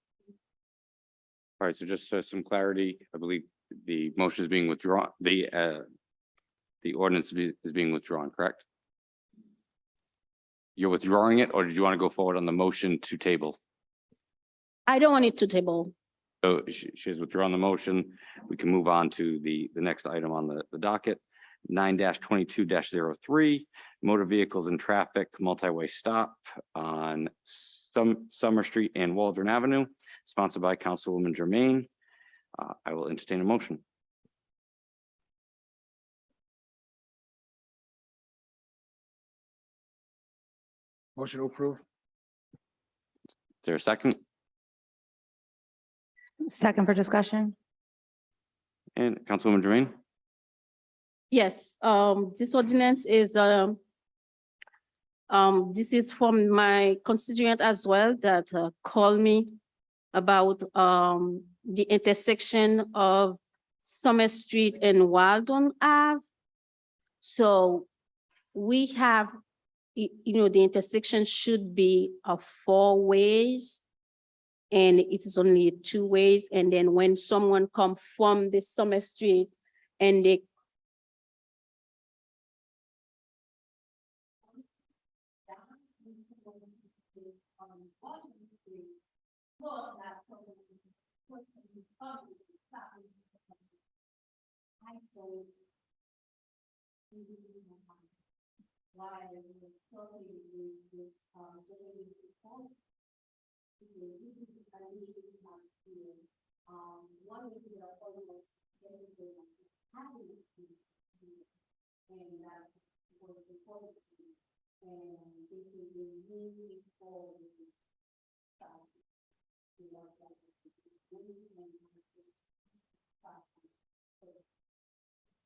All right, so just some clarity, I believe the motion is being withdrawn, the ordinance is being withdrawn, correct? You're withdrawing it, or did you want to go forward on the motion to table? I don't want it to table. So she has withdrawn the motion. We can move on to the next item on the docket. 9-22-03, motor vehicles and traffic multi-way stop on Summer Street and Waldron Avenue, sponsored by Councilwoman Germain. I will entertain a motion. Motion to approve. Is there a second? Second for discussion. And Councilwoman Germain? Yes, this ordinance is this is from my constituent as well that called me about the intersection of Summer Street and Waldron Ave. So we have the intersection should be of 4 ways. And it is only 2 ways. And then when someone come from the Summer Street and they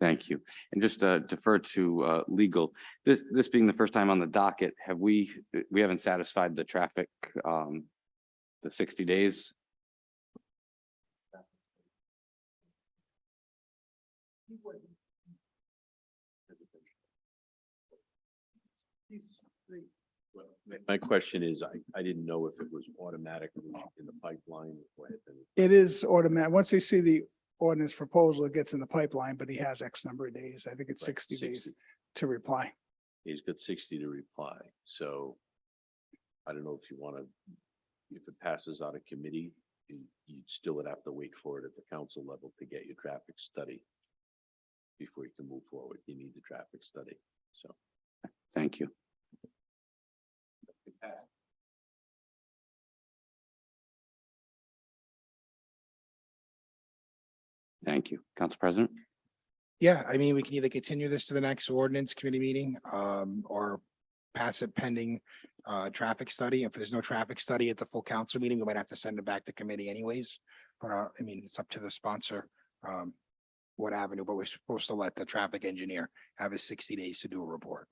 Thank you. And just defer to legal. This being the first time on the docket, we haven't satisfied the traffic, the 60 days? My question is, I didn't know if it was automatically in the pipeline. It is automatic. Once they see the ordinance proposal, it gets in the pipeline, but he has X number of days. I think it's Right, 60 days 60. to reply. He's got 60 to reply, so I don't know if you want to, if it passes out of committee, you still would have to wait for it at the council level to get your traffic study before you can move forward. You need the traffic study, so. Thank you. Thank you. Council President? Yeah, I mean, we can either continue this to the next ordinance committee meeting, or pass it pending traffic study. If there's no traffic study at the full council meeting, we might have to send it back to committee anyways. But I mean, it's up to the sponsor, what avenue, but we're supposed to let the traffic engineer have his 60 days to do a report.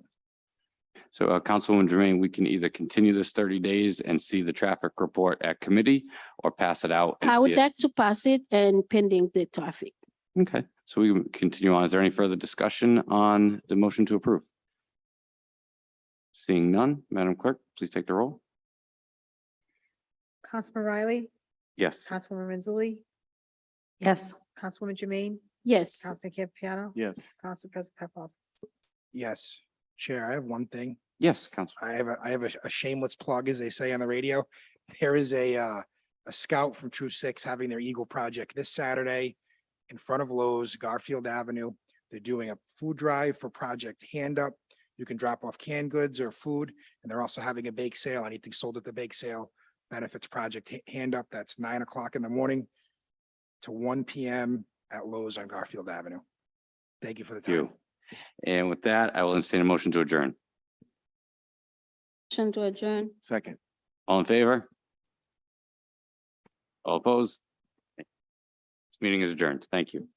So Councilwoman Jermaine, we can either continue this 30 days and see the traffic report at committee or pass it out. And I see would it. like to pass it and pending the traffic. Okay, so we can continue on. Is there any further discussion on the motion to approve? Seeing none, Madam Clerk, please take the roll. Councilman Riley, Yes. Councilwoman Renzulli, Yes. Councilwoman Jermaine, Yes. Councilman Campiano, Yes. Council President Paplaskas. Yes, Chair, I have one thing. Yes, Council. I have a shameless plug, as they say on the radio. There is a scout from Troop 6 having their Eagle Project this Saturday in front of Lowe's, Garfield Avenue. They're doing a food drive for Project Hand Up. You can drop off canned goods or food, and they're also having a bake sale. Anything sold at the bake sale benefits Project Hand Up. That's 9 o'clock in the morning to 1 PM at Lowe's on Garfield Avenue. Thank you for the Thank time. you. And with that, I will entertain a motion to adjourn. Motion to adjourn. Second. All in favor? All opposed? This meeting is adjourned. Thank you.